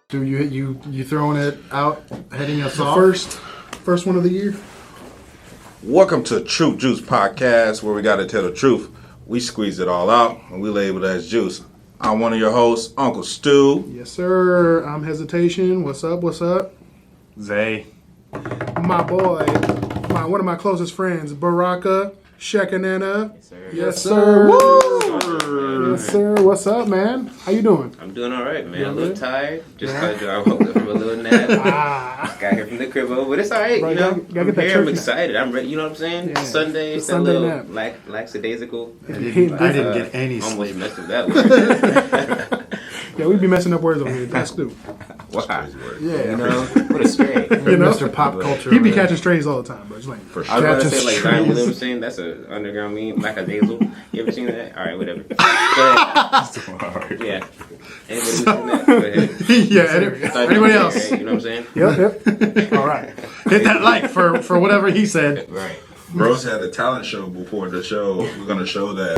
Do you throwing it out, heading us off? First one of the year. Welcome to Truth Juice Podcast, where we got to tell the truth. We squeeze it all out, and we label it as juice. I'm one of your hosts, Uncle Stu. Yes, sir. I'm Hesitation. What's up? What's up? Zay. My boy, one of my closest friends, Baraka Shekinana. Yes, sir. Yes, sir. Woo! Yes, sir. What's up, man? How you doing? I'm doing all right, man. You A little good? tired. Just because I woke up from a little nap. Just got here from the crib, but it's all right. Bro, you know, gotta I'm get that here. church I'm nap. excited. I'm ready. You know what I'm saying? Yeah. Sunday, The it's that Sunday little nap. lackadaisical. I didn't get any Almost sleep. messed with that one. Yeah, we be messing up words over here. That's Stu. Wow. Yeah, You know, what a stray. You know? Mr. Pop Culture. He be over there. catching strays all the time, bro. Just like, For I was sure. about to Catching say, like, Zion strays. Williamson, that's an underground meme, lackadaisical. You ever seen that? All right, whatever. Go ahead. Yeah. Anybody seen that? Go ahead. yeah. Anybody else? Right? You know what I'm saying? Yep. All right. Hit that like for whatever he said. Right. Bros had a talent show before the show. We're going to show that.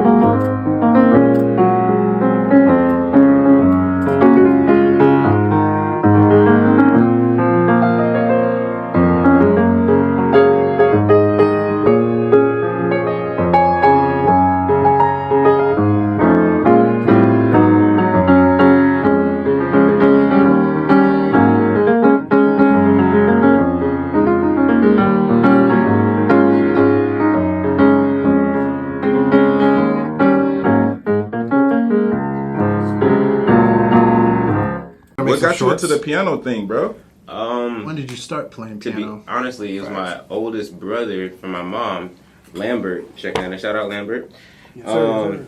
What got you into the piano thing, bro? When did you start playing To be piano? honestly, it was my oldest brother from my mom, Lambert. Checking in. Shout out Lambert. When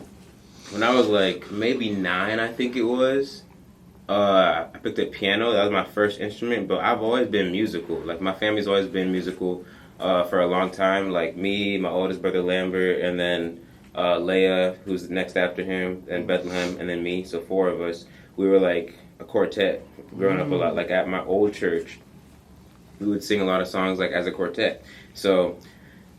I was like maybe 9, I think it was, I picked up piano. That was my first instrument. But I've always been musical. Like my family's always been musical for a long time. Like me, my oldest brother Lambert, and then Leia, who's next after him, and Bethlehem, and then me. So 4 of us. We were like a quartet growing up a lot. Like at my old church, we would sing a lot of songs like as a quartet. So,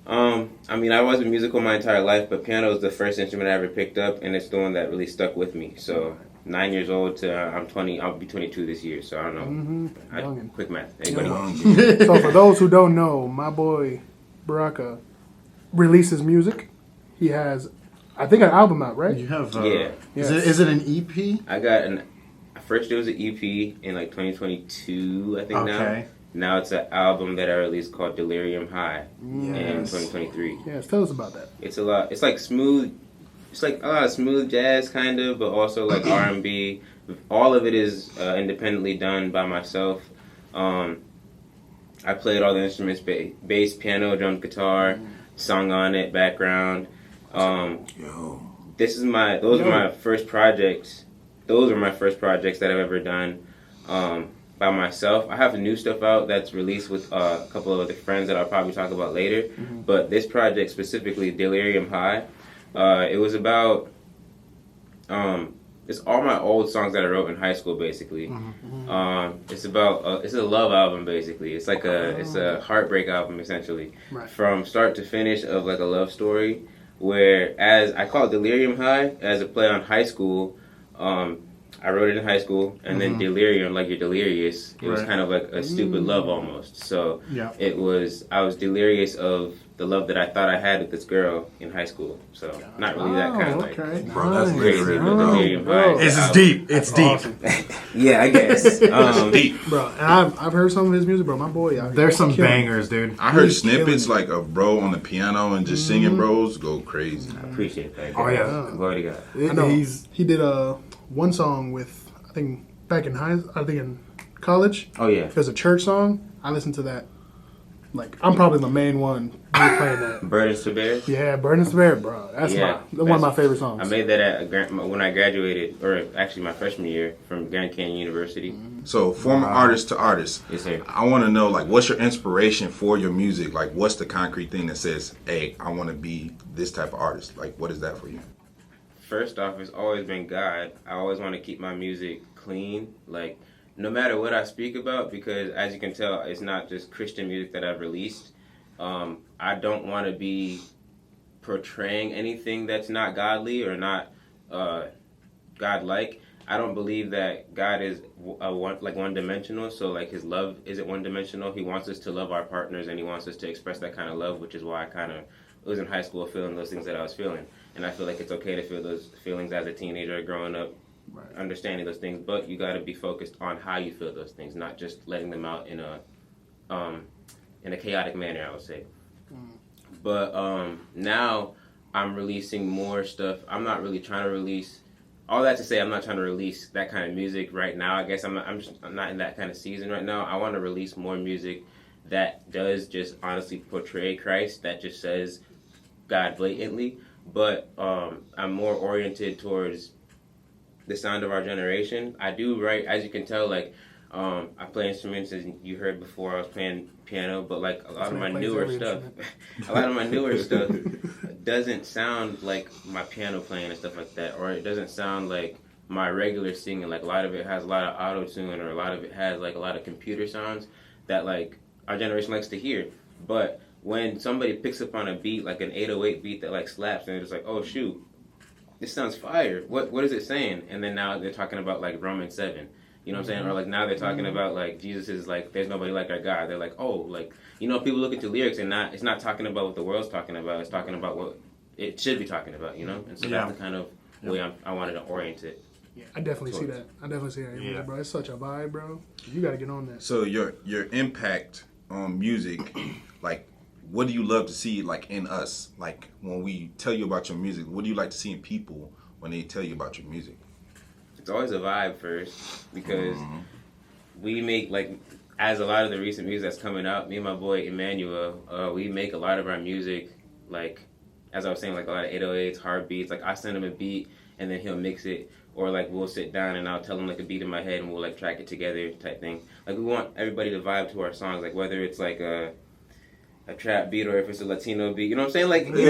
I mean, I wasn't musical my entire life, but piano was the first instrument I ever picked up, and it's the one that really stuck with me. So, 9 years old to I'm 20. I'll be 22 this year. So I don't know. Youngin'. Quick math. Anybody? So for those who don't know, my boy Baraka releases music. He has, I think, an album out, right? You have. Yeah. Is it an E EP? I got first it was an EP in like 2022, I think. Okay. Now it's an album that I released called Delirium High in Yes. 2023. Yes, tell us about that. It's a lot. It's like smooth. It's like a lot of smooth jazz, kind of, but also like R&B. All of it is independently done by myself. I played all the instruments: bass, piano, drums, guitar, sung on it, background. Those are my first projects. Those are my first projects that I've ever done by myself. I have new stuff out that's released with a couple of other friends that I'll probably talk about later. But this project specifically, Delirium High, it was about it's all my old songs that I wrote in high school, basically. It's about it's a love album, basically. It's like it's a heartbreak album, essentially, Right. from start to finish of like a love story. Whereas I call it Delirium High as a play on high school. I wrote it in high school, and then delirium, like you're delirious. It was Right. kind of like a stupid love almost. So Yeah. I was delirious of the love that I thought I had with this girl in high school. So not really that kind of like okay. Bro, that's Nice. crazy, but Oh, delirium bro. high. It's deep. It's deep. Awesome. Yeah, I guess. Deep. Bro, and I've heard some of his music, bro. My boy, There's some killing it. bangers, dude. I heard He's snippets killing like of bro on the piano and just singing bros go crazy. I appreciate that. Oh, yeah. Glory to God. I know. He's He did one song with, I think back in in college. Oh yeah. There's a church song. I listened to that. Like, I'm probably the main one who's playing that. Burdens to bear. Yeah, Burning Spirit, bro. That's Yeah, one of my favorite songs. I made that when I graduated, or actually my freshman year from Grand Canyon University. So, former artist to artist, Yes, sir. I want to know, like, what's your inspiration for your music? Like, what's the concrete thing that says, hey, I want to be this type of artist? Like, what is that for you? First off, it's always been God. I always want to keep my music clean, like no matter what I speak about, because as you can tell, it's not just Christian music that I've released. I don't want to be portraying anything that's not godly or not godlike. I don't believe that God is one dimensional. So like His love isn't one dimensional. He wants us to love our partners, and He wants us to express that kind of love, which is why I kind of was in high school feeling those things that I was feeling, and I feel like it's okay to feel those feelings as a teenager, growing up, understanding those things. But you got to be focused on how you feel those things, not just letting them out in a chaotic manner, I would say. But now I'm releasing more stuff. I'm not really trying to release. All that to say, I'm not trying to release that kind of music right now. I guess I'm not in that kind of season right now. I want to release more music that does just honestly portray Christ, that just says God blatantly. But I'm more oriented towards the sound of our generation. I do write, as you can tell, like I play instruments, as you heard before. I was playing piano, but like a lot of my newer stuff, doesn't sound like my piano playing and stuff like that, or it doesn't sound like my regular singing. Like a lot of it has a lot of auto tune, or a lot of it has like a lot of computer sounds that like our generation likes to hear. But when somebody picks up on a beat, like an 808 beat that like slaps, and it's like, oh shoot, this sounds fire. What is it saying? And then now they're talking about like Romans 7. You know what I'm saying? Or like now they're talking about like Jesus is like, there's nobody like our God. They're like, oh, like, you know, people look into lyrics and it's not talking about what the world's talking about. It's talking about what it should be talking about, you know? And so that's the kind of way I wanted to orient it. Yeah, I definitely see that. Yeah, bro. It's such a vibe, bro. You got to get on that. So your impact on music, like, what do you love to see, like, in us? Like, when we tell you about your music, what do you like to see in people when they tell you about your music? It's always a vibe first, because we make, like, as a lot of the recent music that's coming out, me and my boy Emmanuel, we make a lot of our music, like, as I was saying, like a lot of 808s, hard beats. Like, I send him a beat, and then he'll mix it. Or, like, we'll sit down, and I'll tell him, like, a beat in my head, and we'll, like, track it together type thing. Like, we want everybody to vibe to our songs, like, whether it's, like, a trap beat or if it's a Latino beat. You know what I'm saying? Like, get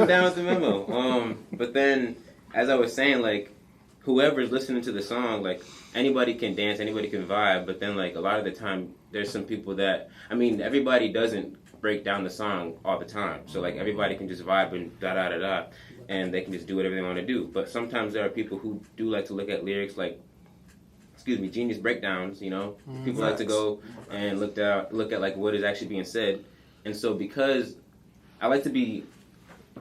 down with the memo. But then, as I was saying, like, whoever's listening to the song, like, anybody can dance, anybody can vibe, but then, like, a lot of the time, there's some people that, I mean, everybody doesn't break down the song all the time. So, like, everybody can just vibe and da-da-da-da, and they can just do whatever they want to do. But sometimes there are people who do like to look at lyrics like, genius breakdowns, you know? People like to go and look at, like, what is actually being said. And so because I like to be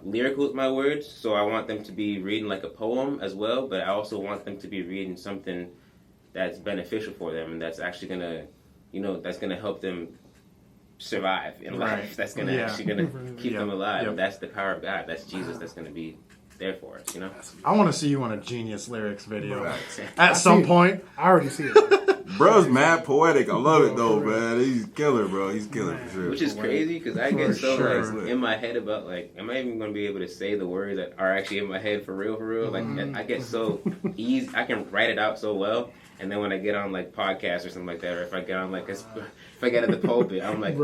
lyrical with my words, so I want them to be reading like a poem as well, but I also want them to be reading something that's beneficial for them and that's actually gonna, you know, that's gonna help them survive in life. That's gonna actually gonna keep them alive. Yep. That's the power of God. That's Jesus. That's gonna be there for us, you know. I want to see you on a Genius lyrics video at some point. I already see it. Bro's mad poetic. I love it though, man. He's killer, bro. He's killer for sure. Which is crazy because I get so like in my head about like, am I even gonna be able to say the words that are actually in my head for real? Like I get so easy. I can write it out so well, and then when I get on like podcasts or something like that, or if I get on like if I get at the pulpit, I'm like,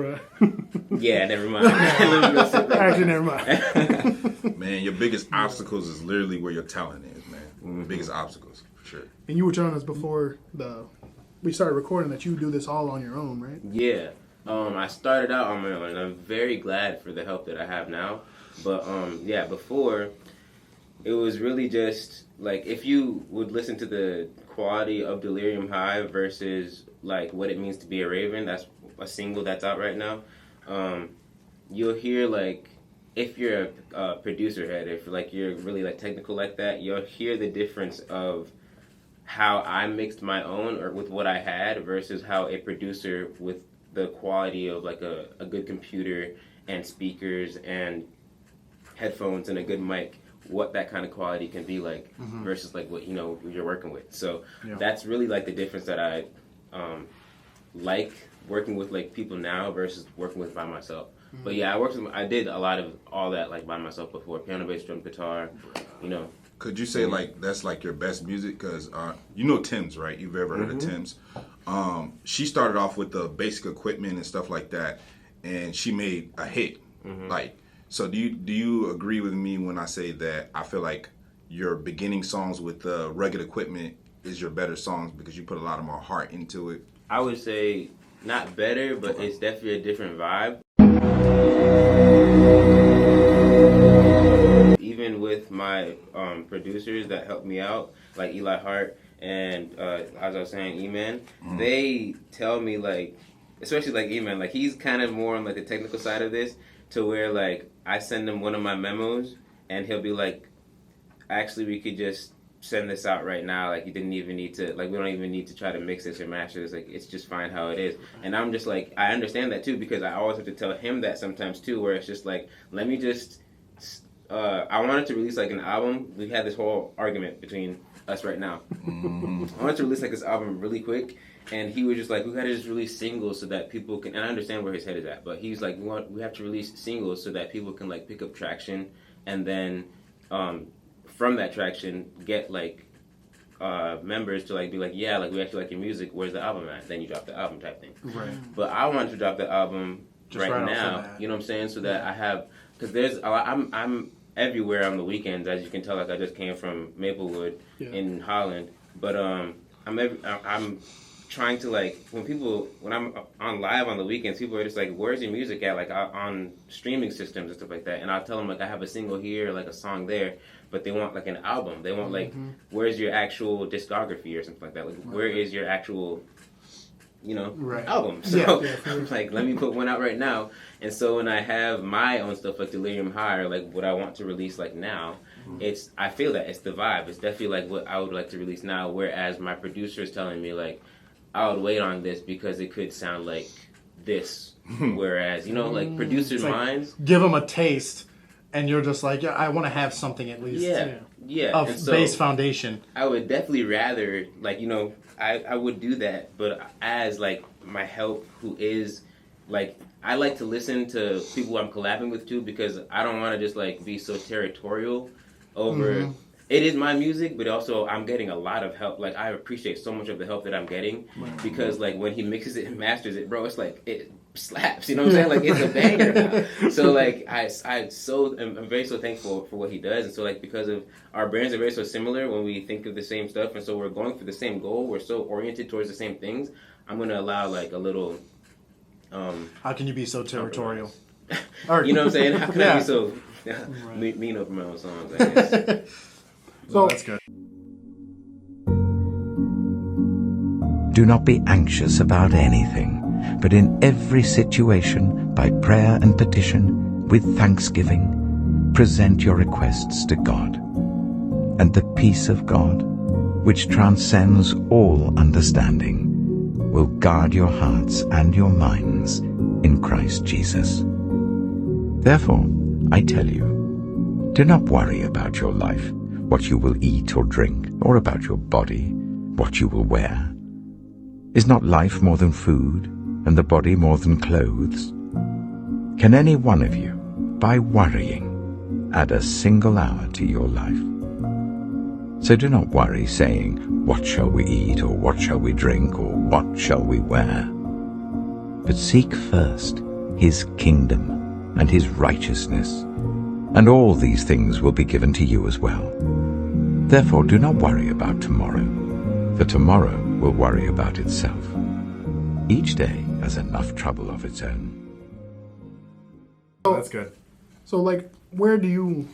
yeah, never mind. Actually, never mind. Man, your biggest obstacles is literally where your talent is, man. One of the biggest obstacles, for sure. And you were telling us before we started recording that you do this all on your own, right? Yeah. I started out on my own, and I'm very glad for the help that I have now. But, before, it was really just, like, if you would listen to the quality of Delirium High versus, like, What It Means to Be a Raven, that's a single that's out right now, you'll hear, like, if you're a producer head, if, like, you're really, like, technical like that, you'll hear the difference of how I mixed my own or with what I had versus how a producer with the quality of like a good computer and speakers and headphones and a good mic, what that kind of quality can be like versus like what, you know, you're working with. So that's really like the difference that I like working with like people now versus working with by myself. But yeah, I did a lot of all that like by myself before, piano, bass, drum, guitar, you know. Could you say like that's like your best music? Because you know Tim's, right? You've ever heard of Tim's? She started off with the basic equipment and stuff like that, and she made a hit. Like, so do you agree with me when I say that I feel like your beginning songs with the rugged equipment is your better songs because you put a lot of more heart into it? I would say not better, but it's definitely a different vibe. Even with my producers that help me out, like Eli Hart and as I was saying, E-Man, they tell me like, especially like E-Man, like he's kind of more on like the technical side of this, to where like I send him one of my memos and he'll be like, actually we could just send this out right now, like you didn't even need to, like we don't even need to try to mix this or master this, like it's just fine how it is. And I'm just like, I understand that too, because I always have to tell him that sometimes too, where it's just like, let me just I wanted to release like an album. We had this whole argument between us right now. I wanted to release like this album really quick, and he was just like, we gotta just release singles so that people can, and I understand where his head is at, but he's like, we have to release singles so that people can like pick up traction, and then from that traction get like members to like be like, yeah, like we actually like your music, where's the album at? Then you drop the album type thing. Right. But I wanted to drop the album Just right right off the now, bat. you know what I'm saying, so that I have, because there's I'm everywhere on the weekends, as you can tell. Like I just came from Maplewood in Holland, but I'm trying to like, when I'm on live on the weekends, people are just like, where's your music at, like on streaming systems and stuff like that, and I'll tell them like I have a single here, like a song there, but they want like an album. They want like, where's your actual discography or something like that, like where is your actual album. So I'm like, let me put one out right now. And so when I have my own stuff like Delirium High, or like what I want to release like now, I feel that it's the vibe. It's definitely like what I would like to release now, whereas my producer is telling me like, I would wait on this because it could sound like this. Whereas, like producers' minds, give them a taste, and you're just like, yeah, I want to have something at least. Yeah. Of so base foundation. I would definitely rather, like, I would do that, but as, like, my help who is, like, I like to listen to people I'm collabing with, too, because I don't want to just, like, be so territorial over... It is my music, but also I'm getting a lot of help. Like, I appreciate so much of the help that I'm getting, because, like, when he mixes it and masters it, bro, it's like, it slaps, you know what I'm saying? Like, it's a banger now. So, like, I'm very so thankful for what he does. And so, like, because of our brands are very so similar when we think of the same stuff, and so we're going for the same goal, we're so oriented towards the same things, I'm going to allow, like, a little... How can you be so territorial? You know what I'm saying? How can I be so mean over my own songs, I guess? So that's good. Do not be anxious about anything, but in every situation, by prayer and petition, with thanksgiving, present your requests to God. And the peace of God, which transcends all understanding, will guard your hearts and your minds in Christ Jesus. Therefore, I tell you, do not worry about your life, what you will eat or drink, or about your body, what you will wear. Is not life more than food, and the body more than clothes? Can any one of you, by worrying, add a single hour to your life? So do not worry, saying, what shall we eat, or what shall we drink, or what shall we wear? But seek first his kingdom and his righteousness, and all these things will be given to you as well. Therefore do not worry about tomorrow, for tomorrow will worry about itself. Each day has enough trouble of its own. That's good. So, like, where do you,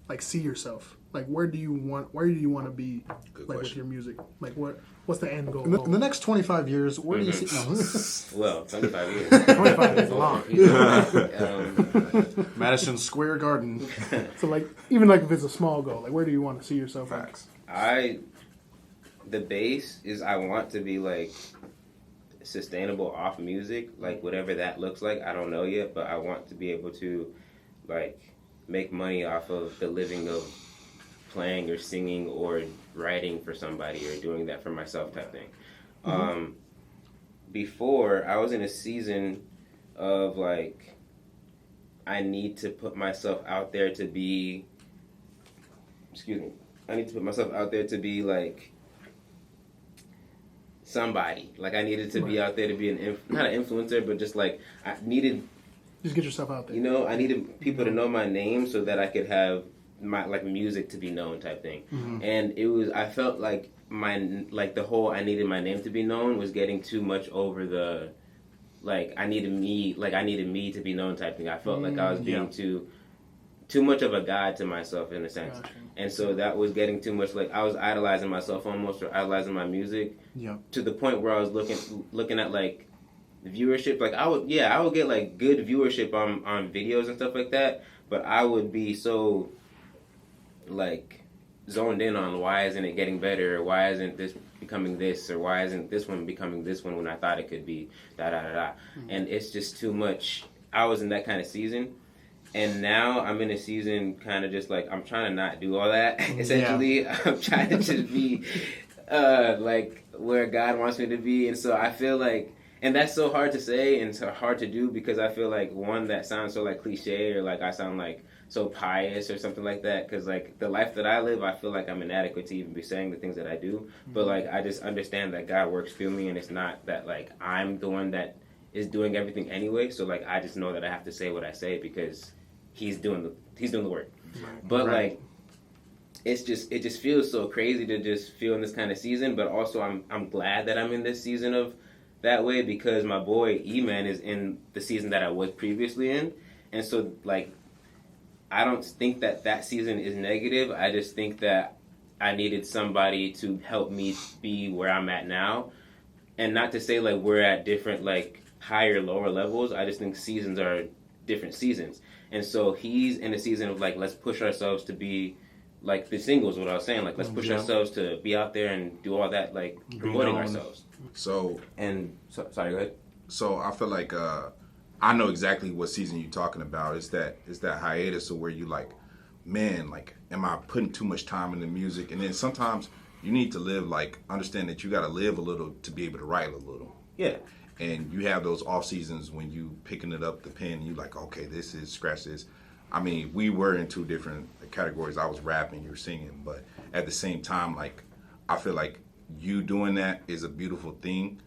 like, see yourself? Like, where do you want to be, like, with your music? Like, what's the end goal? In the next 25 years, where do you see... No. Well, 25 years. 25 is long. Madison Square Garden. So, like, even like if it's a small goal, like, where do you want to see yourself? Facts. The base is I want to be, like, sustainable off music, like, whatever that looks like. I don't know yet, but I want to be able to, like, make money off of the living of playing or singing or writing for somebody or doing that for myself type thing. Before, I was in a season of, like, I need to put myself out there to be, like, somebody. Like, I needed to be out there to be not an influencer, but just, like, I needed... Just get yourself out there. I needed people to know my name so that I could have my, like, music to be known type thing. And I felt like the whole I needed my name to be known was getting too much over the, like, I needed me to be known type thing. I felt like I was being too too much of a god to myself in a sense. Gotcha. And so that was getting too much, like I was idolizing myself almost, or idolizing my music to the point where I was looking at like viewership. Like I would get like good viewership on videos and stuff like that, but I would be so like zoned in on why isn't it getting better, or why isn't this becoming this, or why isn't this one becoming this one when I thought it could be and it's just too much. I was in that kind of season, and now I'm in a season kind of just like I'm trying to not do all that essentially. I'm trying to just be like where God wants me to be. And so I feel like, and that's so hard to say and so hard to do, because I feel like, one, that sounds so like cliche, or like I sound like so pious or something like that, because like the life that I live, I feel like I'm inadequate to even be saying the things that I do. But like I just understand that God works through me, and it's not that like I'm the one that is doing everything anyway. So like I just know that I have to say what I say because he's doing the work. But like it just feels so crazy to just feel in this kind of season. But also I'm glad that I'm in this season of that way, because my boy E-Man is in the season that I was previously in. And so like I don't think that season is negative. I just think that I needed somebody to help me be where I'm at now. And not to say like we're at different like higher, lower levels. I just think seasons are different seasons. And so he's in a season of like, let's push ourselves to be like the singles, what I was saying, like let's push ourselves to be out there and do all that, like promoting ourselves. So Sorry, go ahead. So I feel like I know exactly what season you're talking about. It's that hiatus of where you like, man, like, am I putting too much time in the music? And then sometimes you need to live, like, understand that you got to live a little to be able to write a little. Yeah. And you have those off seasons when you picking it up the pen and you like, okay, this is scratch this. I mean, we were in two different categories. I was rapping, you were singing, but at the same time, like, I feel like you doing that is a beautiful thing.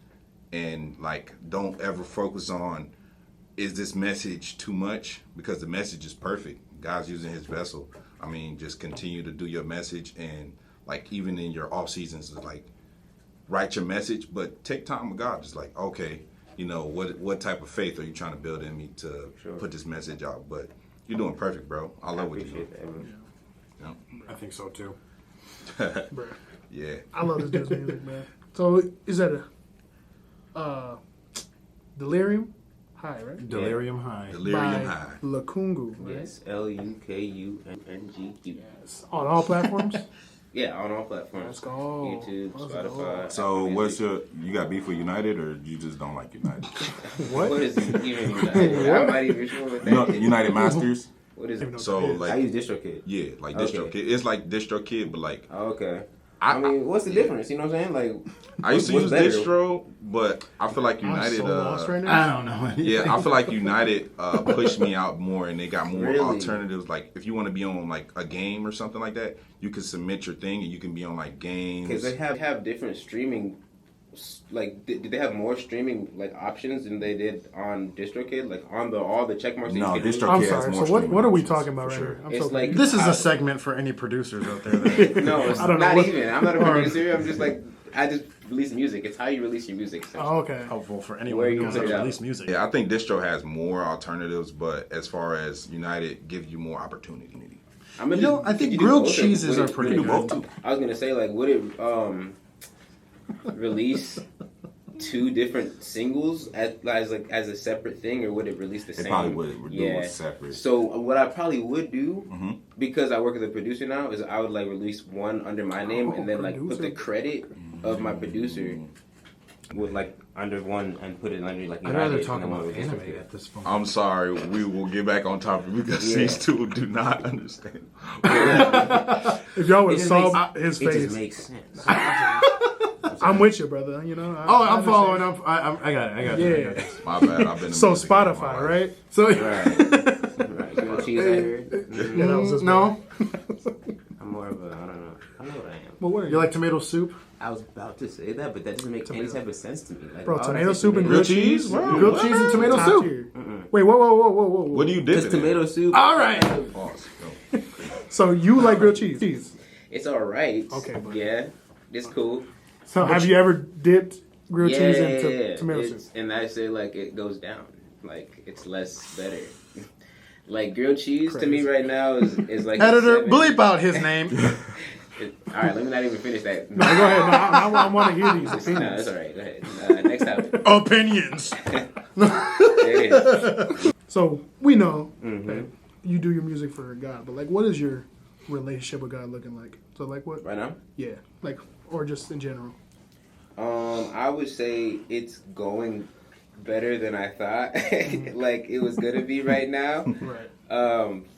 And like, don't ever focus on, is this message too much? Because the message is perfect. God's using his vessel. I mean, just continue to do your message, and like even in your off seasons, like write your message, but take time with God. Just like, okay, you know, what type of faith are you trying to build in me to put this message out? But you're doing perfect, bro. I love what you're doing. Yeah. I think so too. Bruh. Yeah. I love this dude's music, man. So is that a Delirium High, right? Delirium High. Delirium By High. Lukungu, right? Yes, Lukungu. Yes. On all platforms? Yeah, on all platforms. Let's go. YouTube, Let's Spotify. go. So what's you got beef with United, or you just don't like United? What is even United? I'm not even sure what that is. United Masters? What is it? So like, I use DistroKid. yeah, like DistroKid. It's like DistroKid, but like Oh, okay. I mean, what's the difference? You know what I'm saying? Like, I used to what's use better? Distro, but I feel like I'm United. so lost right now. I don't know. Yeah, I feel like United pushed me out more, and they got more Really? alternatives. Like if you want to be on like a game or something like that, you can submit your thing, and you can be on like games. because they have different streaming. Like, did they have more streaming like options than they did on DistroKid? Like on all the check marks. No, that you can DistroKid I'm has sorry. more So what are we streaming talking about options, right for here? I'm It's so like- confused. This is a segment for any producers out there. That, No, it's I don't know not what- even. I'm not a producer. I'm just like, I just release music. It's how you release your music. Oh, okay. helpful for Where anyone you who wants put to it out. release music. Yeah, I think Distro has more alternatives, but as far as United, gives you more opportunity. I'm You know, I think grilled cheeses are pretty good. I was gonna say, like, would it release two different singles as a separate thing, or would it release the It same? probably would do it separate. So what I probably would do, because I work as a producer now, is I would like release one under my name and then like put the credit of my producer with like under one and put it under like I'd United. rather talk and then about one with anime DistroKid. at this point. I'm sorry, we will get back on topic because Yeah. these two do not understand. If y'all would It just saw makes- his It face, just makes sense. I'm with you, brother. You know. Oh, I I'm following understand. up. I got it. I got Yeah. it. I got it. My bad. I've been in So music all my Spotify, life. right? So Right. Grilled cheese, I heard. Yeah, that was his no, I'm more of a, I don't know. I know what I am. Well, what are you you? like tomato soup? I was about to say that, but that doesn't make any type of sense to me. Like, Bro, why would I tomato say soup and tomato grilled cheese? Bro, Grilled what? cheese and tomato Top soup. tier. Wait, whoa. What do you dip Just it in? tomato soup. All right. Pause. Go. So you like grilled cheese? It's all right. Okay, but- yeah, it's cool. So have you ever dipped grilled cheese Yeah, into tomato soup? And I say like it goes down, like it's less better. Like grilled cheese to me right now is like Editor, a 7. bleep out his name. All right, let me not even finish that. No, go ahead. No, I want to hear these opinions. No, that's all right. Go ahead. Next topic. Opinions. There it is. So we know that you do your music for God, but like, what is your relationship with God looking like? So like, what? Right now? Yeah, like, or just in general. I would say it's going better than I thought. Like it was gonna be right now. Right.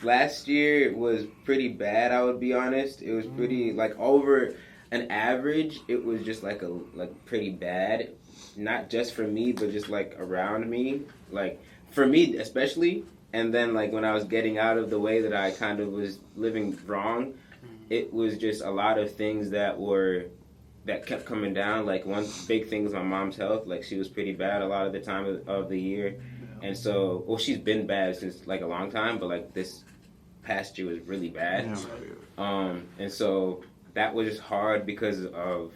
Last year was pretty bad. I would be honest. It was pretty like over an average. It was just like pretty bad. Not just for me, but just like around me. Like for me especially. And then like when I was getting out of the way that I kind of was living wrong, it was just a lot of things that kept coming down. Like one big thing was my mom's health. Like she was pretty bad a lot of the time of the year. And so, well, she's been bad since like a long time, but like this past year was really bad. And so that was just hard because of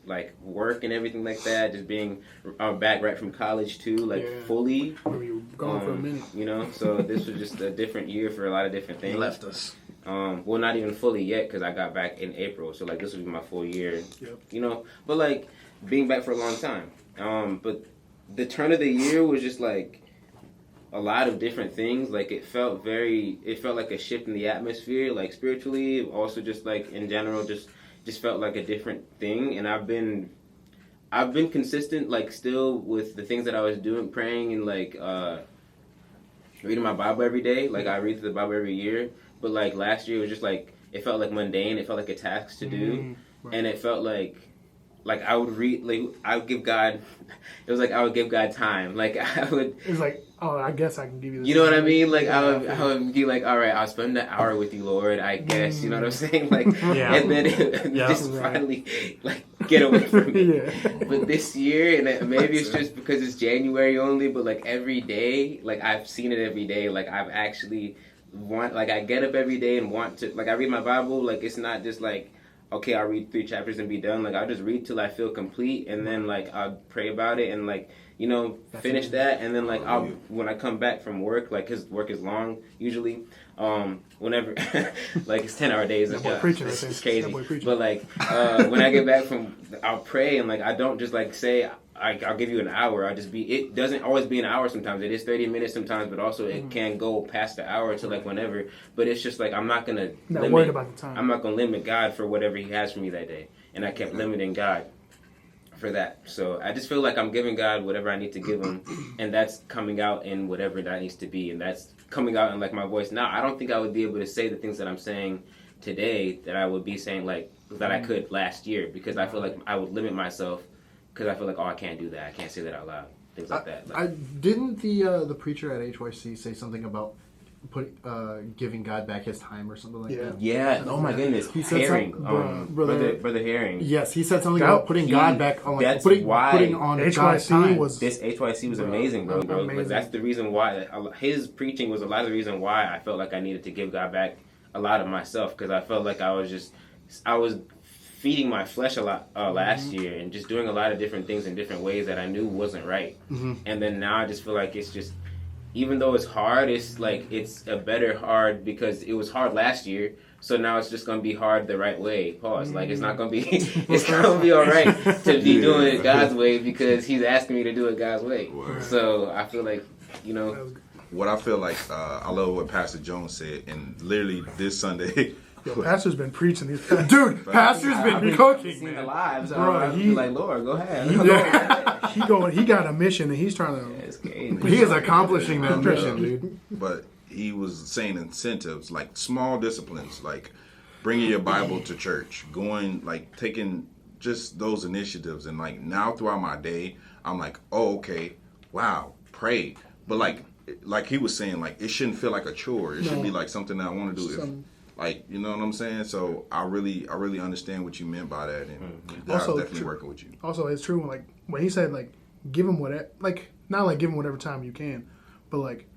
like work and everything like that. Just being back right from college too, like fully. You were gone for a minute. You know, so this was just a different year for a lot of different things. He left us. Well, not even fully yet because I got back in April. So like this will be my full year. Yep. You know, but like being back for a long time. But the turn of the year was just like a lot of different things. Like it felt like a shift in the atmosphere, like spiritually, also just like in general, just felt like a different thing. And I've been consistent, like still with the things that I was doing, praying and like reading my Bible every day. Like I read through the Bible every year, but like last year it was just like it felt like mundane. It felt like a task to do, Right. and it felt like I would read, like I would give God. It was like I would give God time. Like I would. It's like, oh, I guess I can give you this. You know what I mean? Like I would be like, all right, I'll spend an hour with you, Lord. I guess you know what I'm saying. Like, and then finally like get away from me. But this year, and maybe it's just because it's January only, but like every day, like I've seen it every day. Like I've actually I get up every day and want to, like I read my Bible. Like it's not just like, okay, I'll read 3 chapters and be done. Like I'll just read till I feel complete, and then like I'll pray about it and like, you know, finish that, and then like when I come back from work, like his work is long usually. Whenever like it's 10-hour days, it's crazy. But like when I get back I'll pray, and like I don't just like say I'll give you an hour. It doesn't always be an hour. Sometimes it is 30 minutes sometimes, but also it can go past the hour to like whenever. But it's just like I'm not worried about the time. I'm not gonna limit God for whatever He has for me that day, and I kept limiting God for that. So I just feel like I'm giving God whatever I need to give Him, and that's coming out in whatever that needs to be, and that's coming out in like my voice now. I don't think I would be able to say the things that I'm saying today that I would be saying like that I could last year, because I feel like I would limit myself. Because I feel like, I can't do that. I can't say that out loud. Things like that. Like, didn't the preacher at HYC say something about giving God back His time or something like that? Yeah. Oh my goodness. He said Herring. Brother Herring. Yes, he said something about putting God back on. That's putting why on HYC time. This HYC was amazing, bro. Amazing. Like, that's the reason why his preaching was a lot of the reason why I felt like I needed to give God back a lot of myself, because I felt like I was feeding my flesh a lot last year and just doing a lot of different things in different ways that I knew wasn't right. And then now I just feel like it's just, even though it's hard, it's like it's a better hard because it was hard last year. So now it's just gonna be hard the right way. Pause. Like it's not gonna be all right to be doing it God's way because He's asking me to do it God's way. Word. So I feel like, you know, what I feel like I love what Pastor Jones said, and literally this Sunday. Yo, Pastor's been preaching these. Dude, Pastor's been cooking, seen the man. lives. Bro, I be like, Lord, go ahead. He got a mission and he's trying to. It's crazy. He is accomplishing that mission, dude. But he was saying incentives, like small disciplines, like bringing your Bible to church, going, like taking just those initiatives. And like now throughout my day, I'm like, oh, okay, wow, pray. But like he was saying, like it shouldn't feel like a chore. It should be like something that I want to do. Like, you know what I'm saying? So I really understand what you meant by that, and God's Also, definitely working with you. Also, it's true. Like when he said, like give him whatever, like not like give him whatever time you can, but like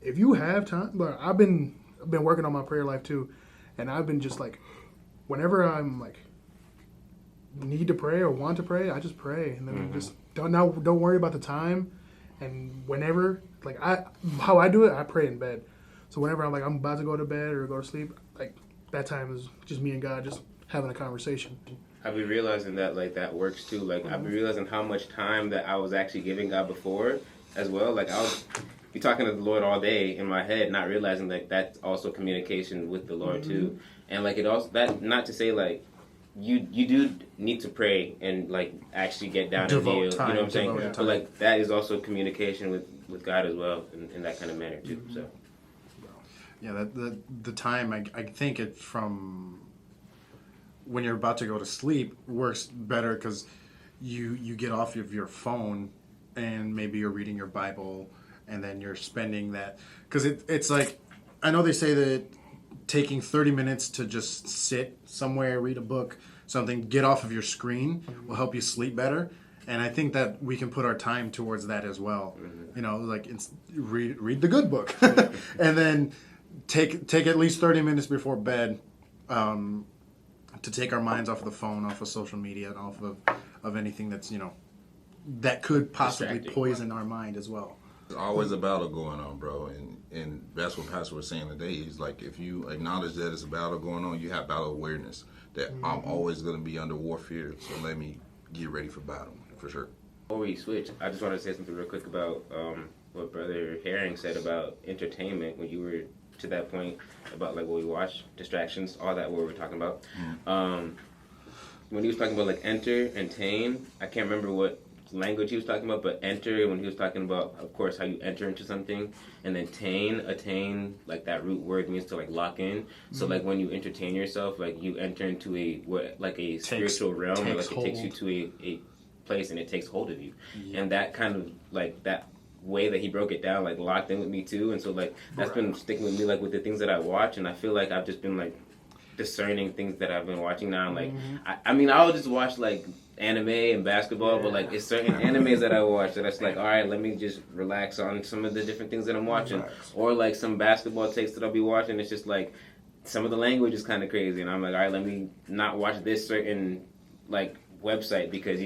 if you have time. But I've been working on my prayer life too, and I've been just like, whenever I'm like need to pray or want to pray, I just pray, and then just don't worry about the time, and whenever how I do it, I pray in bed. So whenever I'm about to go to bed or go to sleep, like that time is just me and God just having a conversation. I've been realizing that like that works too. Like I've been realizing how much time that I was actually giving God before as well. Like I was be talking to the Lord all day in my head, not realizing like that's also communication with the Lord too. And like it also that not to say like you do need to pray and like actually get down and deal. You know what I'm saying? But like that is also communication with God as well in that kind of manner too. So yeah, the time I think it from when you're about to go to sleep works better because you get off of your phone and maybe you're reading your Bible and then you're spending that because it's like I know they say that taking 30 minutes to just sit somewhere, read a book, something, get off of your screen will help you sleep better. And I think that we can put our time towards that as well. You know, like read the good book, and then take at least 30 minutes before bed to take our minds off of the phone, off of social media, and off of anything that's that could possibly poison our mind as well. There's always a battle going on, bro, and that's what Pastor was saying today. He's like, if you acknowledge that it's a battle going on, you have battle awareness. That I'm always going to be under warfare, so let me get ready for battle, for sure. before we switch, I just want to say something real quick about what Brother Herring said about entertainment when you were to that point about like what we watch, distractions, all that what we were talking about. When he was talking about like enter and tame, I can't remember what language he was talking about, but enter, when he was talking about, of course, how you enter into something, and then attain, like that root word means to like lock in. So like when you entertain yourself, like you enter into a spiritual realm, or like it takes you to a place and it takes hold of you. And that kind of like that way that he broke it down, like locked in with me too. And so like that's been sticking with me, like with the things that I watch, and I feel like I've just been like discerning things that I've been watching now. Like I mean, I'll just watch like anime and basketball, but like it's certain animes that I watch that it's like, all right, let me just relax on some of the different things that I'm watching. Or like some basketball takes that I'll be watching, it's just like some of the language is kind of crazy, and I'm like, all right, let me not watch this certain like website because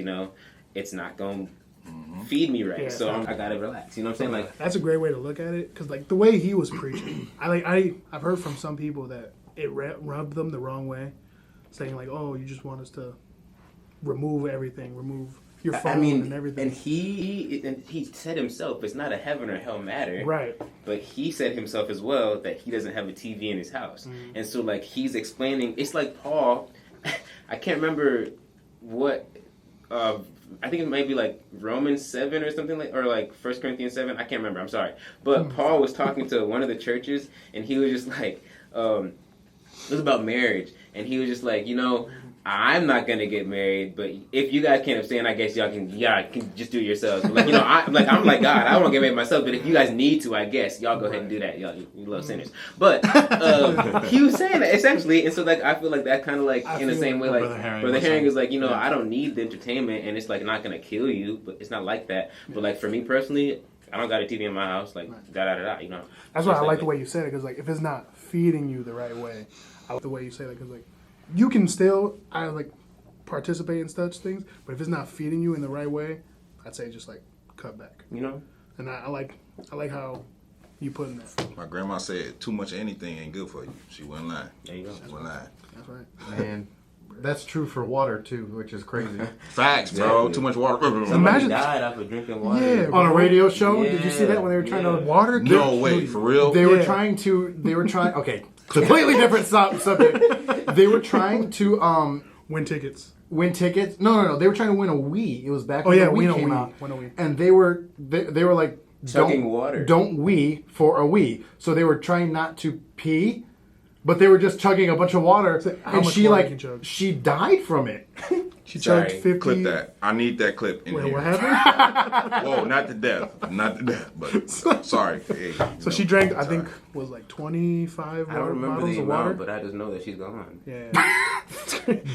it's not going to feed me right. So I gotta relax. You know what I'm saying? Like that's a great way to look at it, because like the way he was preaching, I've heard from some people that it rubbed them the wrong way, saying like, oh, you just want us to remove everything, remove your phone and everything. And he said himself, it's not a heaven or hell matter. Right. But he said himself as well that he doesn't have a TV in his house. And so like he's explaining, it's like Paul, I can't remember what, I think it might be like Romans 7 or something like, or like 1 Corinthians 7. I can't remember. I'm sorry. But Paul was talking to one of the churches, and he was just like, it was about marriage, and he was just like, I'm not gonna get married, but if you guys can't abstain, I guess y'all can just do it yourselves. But like, I'm like God, I don't want to get married myself, but if you guys need to, I guess y'all go ahead and do that. Y'all, you love sinners. But he was saying that essentially, and so like I feel like that kind of like in the same way, like Brother Herring is like, I don't need the entertainment, and it's like not gonna kill you, but it's not like that. But like for me personally, I don't got a TV in my house, like da. That's why I like the way you said it, because like if it's not feeding you the right way, I like the way you say it, because like you can still participate in such things, but if it's not feeding you in the right way, I'd say just like cut back. And I like how you put in that. My grandma said too much of anything ain't good for you. She wasn't lying. There you go. She wasn't lying. That's right. Man, that's true for water too, which is crazy. Facts, bro. Too much water. Somebody died off of drinking water. Yeah, on a radio show. Yeah. Did you see that when they were trying to water? No way, for real? They were trying. Okay, completely different subject. They were trying to win tickets. No. They were trying to win a Wii. It was back when the Wii came out. Win a Wii. And they were like, chugging water. Don't Wii for a Wii. So they were trying not to pee, but they were just chugging a bunch of water. So and she died from it. She chugged 50. Clip that. I need that clip in Wait, here. what happened? Whoa, not to death. But sorry. Hey, so she drank, I think, was like 25 I don't remember bottles the of water. amount, but I just know that she's gone. Yeah.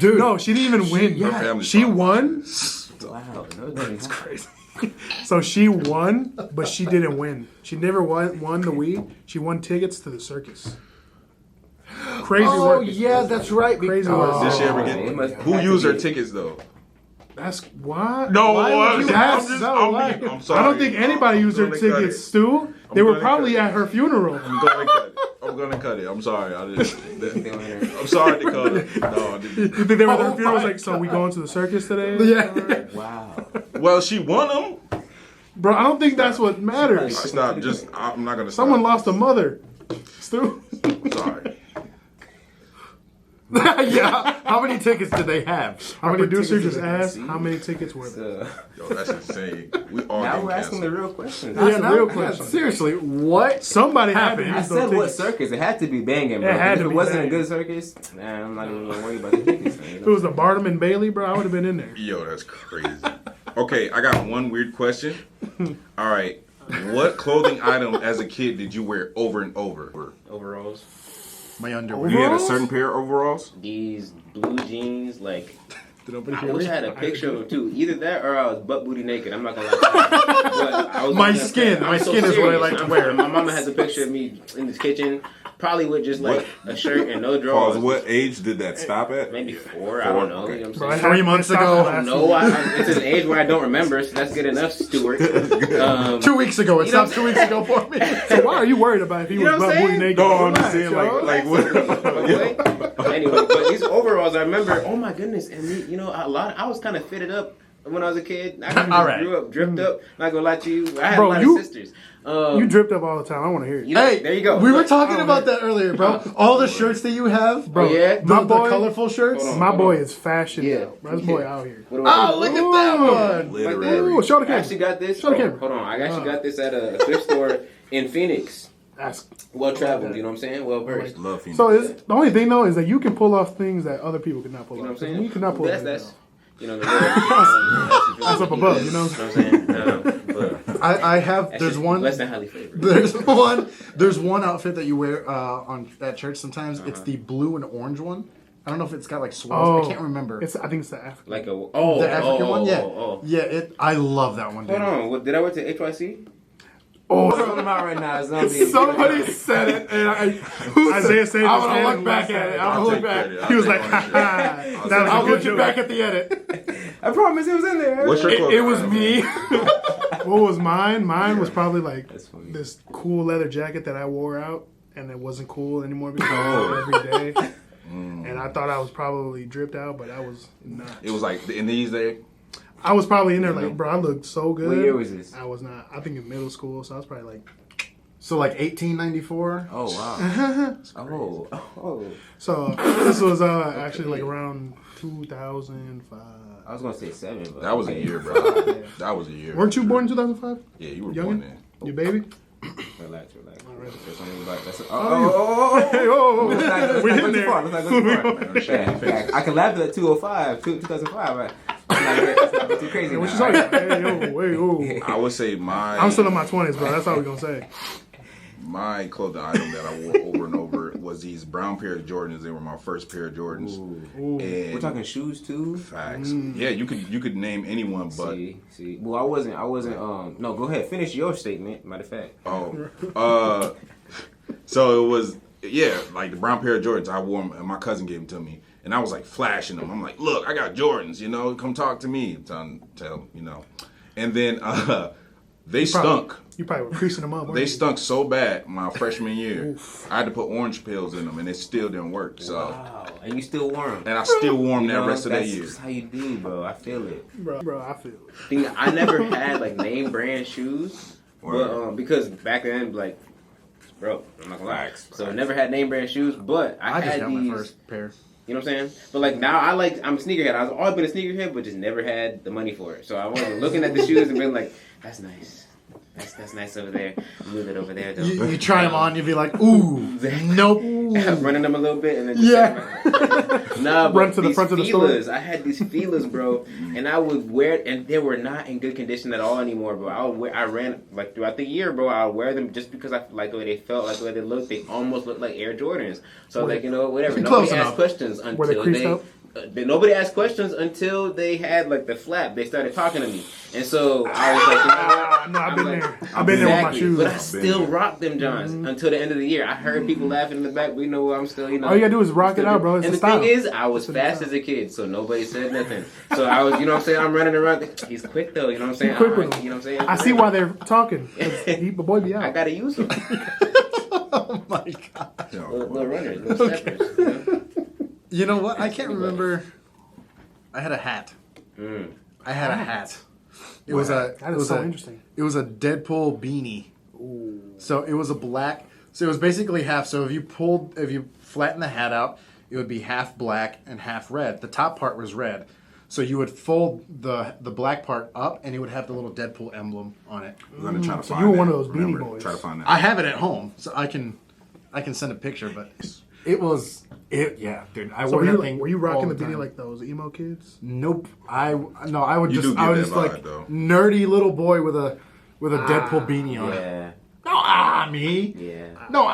Dude. No, she didn't even win. She won. Wow. That's crazy. So she won, but she didn't win. She never won the Wii. She won tickets to the circus. Crazy work. Oh, yeah, that's right. Crazy work. Did she ever get? Who used her tickets though? That's what? No, I'm sorry. I don't think anybody used her tickets, Stu. They were probably at her funeral. I'm going to cut it. I'm gonna cut it. I'm sorry. I'm sorry, Dakota. No, I didn't. You think they were there? Funeral was like, so we going to the circus today? Yeah. Wow. Well, she won them. Bro, I don't think that's what matters. Stop. I'm not gonna. Someone stop. lost a mother. Stu. Sorry. Yeah. How many tickets did they have? Our producer tickets just did they asked see? how many tickets were there. Yo, that's insane. We all Now getting we're asking canceled. the real questions. That's a real no, question. Seriously, what? Somebody had to happened? I use those said what tickets. circus? It had to be banging, bro. It had If to it be wasn't banging. a good circus, nah, I'm not even gonna worry about the tickets. Man, If it was the Barnum and Bailey, bro, I would have been in there. Yo, that's crazy. Okay, I got one weird question. All right. What clothing item as a kid did you wear over and over? Overalls, My underwear. You had a Overalls? certain pair of overalls? these blue jeans, like. Did nobody I hear wish me? I had a picture of them too. Either that or I was butt booty naked. I'm not gonna lie. To you. But I was My looking at skin. that. My I'm so skin is what I serious. like to I'm wear. sorry. My mama has a picture of me in this kitchen, probably with just like a shirt and no drawers. Pause. What age did that stop at? Maybe 4. I don't know. Okay. You know what Bro, I'm I saying? had 3 months to stop ago. last No, week. it's an age where I don't remember, so that's good enough, Stuart. 2 weeks ago. It You know- stopped 2 weeks ago for me. So why are you worried about if he You was know what butt I'm booty saying? naked? No, I'm Relax, just saying, yo. like what? Anyway, but these overalls, I remember. Oh my goodness! And me, you know, I was kind of fitted up when I was a kid. I All right. grew up, dripped up. Not gonna lie to you, I had Bro, a lot you- of sisters. You dripped up all the time. I want to hear it. You know, Hey, there you go. We were Look, talking about that earlier, bro. All the shirts that you have, Bro, Oh, yeah? the, my the boy, colorful shirts. Hold on. my boy is fashioned Yeah. out. Bro, this boy out here. What do I Oh, look at that one. Like that? Literary. Ooh, show the I camera. actually got this. Show the camera. Hold on, I actually got this at a thrift store in Phoenix. That's, Well traveled, you know what I'm saying? Well versed. Love Phoenix. so it's, the only thing though is that you can pull off things that other people could not pull You know off. what I'm saying? You cannot pull that's, that that's off. you know, That's up above, you know? what I'm saying? But I have. that's There's just one. less than highly favored. There's one outfit that you wear on at church. Sometimes it's the blue and orange one. I don't know if it's got like swirls. I can't remember. I think it's the African. Like The African one, yeah, yeah. I love that one, dude. Hold on, what, did I work at HYC? Oh, Talking about right now is gonna be somebody said it, and Isaiah said, I'm gonna look back at it. I'm I'll gonna look take back. credit. He was I'll like, take ha ownership. ha. That was I'll a good look joke. back at the edit. I promise it was in there. What's your clothing It was item? me. What was mine? Mine was probably like That's funny. this cool leather jacket that I wore out, and it wasn't cool anymore because I wore it every day. And I thought I was probably dripped out, but I was not. It was like in these days. I was probably in there like, bro, I looked so good. What year was this? I was not. I think in middle school, so I was probably like. So like 1894. Oh wow. Oh. So this was actually like around 2005. I was gonna say 7, but That was a year, bro. That was a year. Weren't you born in 2005? Yeah, you were Youngin? born then. You baby? Relax. right. There's something about that's. Hey, oh, Let's not we go in too there. far. Let's not go too far. Yeah, I can laugh at 2005. Right? Let's not go too crazy. What you now, talking right? about? Hey, yo. I would say I'm still in my 20s, bro. That's all we're gonna say. my clothing item that I wore over and over was these brown pair of Jordans. They were my first pair of Jordans. Ooh. And We're talking shoes too. facts. Yeah, you could name anyone, but See. Well, I wasn't. No, go ahead. Finish your statement. Matter of fact. So it was like the brown pair of Jordans. I wore them, and my cousin gave them to me, and I was like flashing them. I'm like, look, I got Jordans. Come talk to me. Tell. And then they stunk. You probably were creasing them up. weren't They you? stunk so bad my freshman year. I had to put orange pills in them, and it still didn't work. So, Wow. And you still wore them. and I still wore them You that know, rest of that that's year. just how you do, bro. I feel it. Bro, I feel it. I never had like name brand shoes, but because back then, like, bro, I'm not gonna lie. So I never had name brand shoes, but I I just had got these. my first pair. You know what I'm saying? But like now, I'm a sneakerhead. I've always been a sneakerhead, but just never had the money for it. So I was looking at the shoes and being like, "That's nice. That's nice over there. Move it over there, though." You try them on, you'd be like, ooh, nope. Running them a little bit and then just nah, but Run to the these front of the feelers, store. I had these feelers, bro, and I would wear it, and they were not in good condition at all anymore, bro. I ran like throughout the year, bro. I would wear them just because I like the way they felt, like the way they looked. They almost looked like Air Jordans. So like whatever. Close Nobody enough. asked questions Were they until creased they. up? Nobody asked questions until they had like the flap. They started talking to me, and so I was like, you know what? No, I've I'm been like, there. I've been there with my exactly, shoes. but I still rock them Johns until the end of the year. I heard people laughing in the back, but you know I'm still, All you gotta do is rock it out, bro. It's and a the style. thing is, I was fast as a kid, so nobody said nothing. So I was, you know what I'm saying? I'm running around. He's quick though, you know what I'm saying? Quick with him. You know what I'm saying? I see why they're talking. The boy be I out. gotta use them. Oh my god. Little runners, little steppers. You know? You know what? I can't remember. I had a hat. I had a hat. It was a. That It is was so a. interesting. It was a Deadpool beanie. So it was a black. So it was basically half. So if you flatten the hat out, it would be half black and half red. The top part was red. So you would fold the black part up, and it would have the little Deadpool emblem on it. We're gonna try to So find you were that. one of those Beanie Remember, Boys. Try to find that. I have it at home, so I can send a picture. But it was yeah, dude. I So wore were that you, thing. were you rocking all the beanie time. like those emo kids? Nope. I would You just do I get was that just like vibe, though. nerdy little boy with a Deadpool beanie on it. Yeah. No me. Yeah. No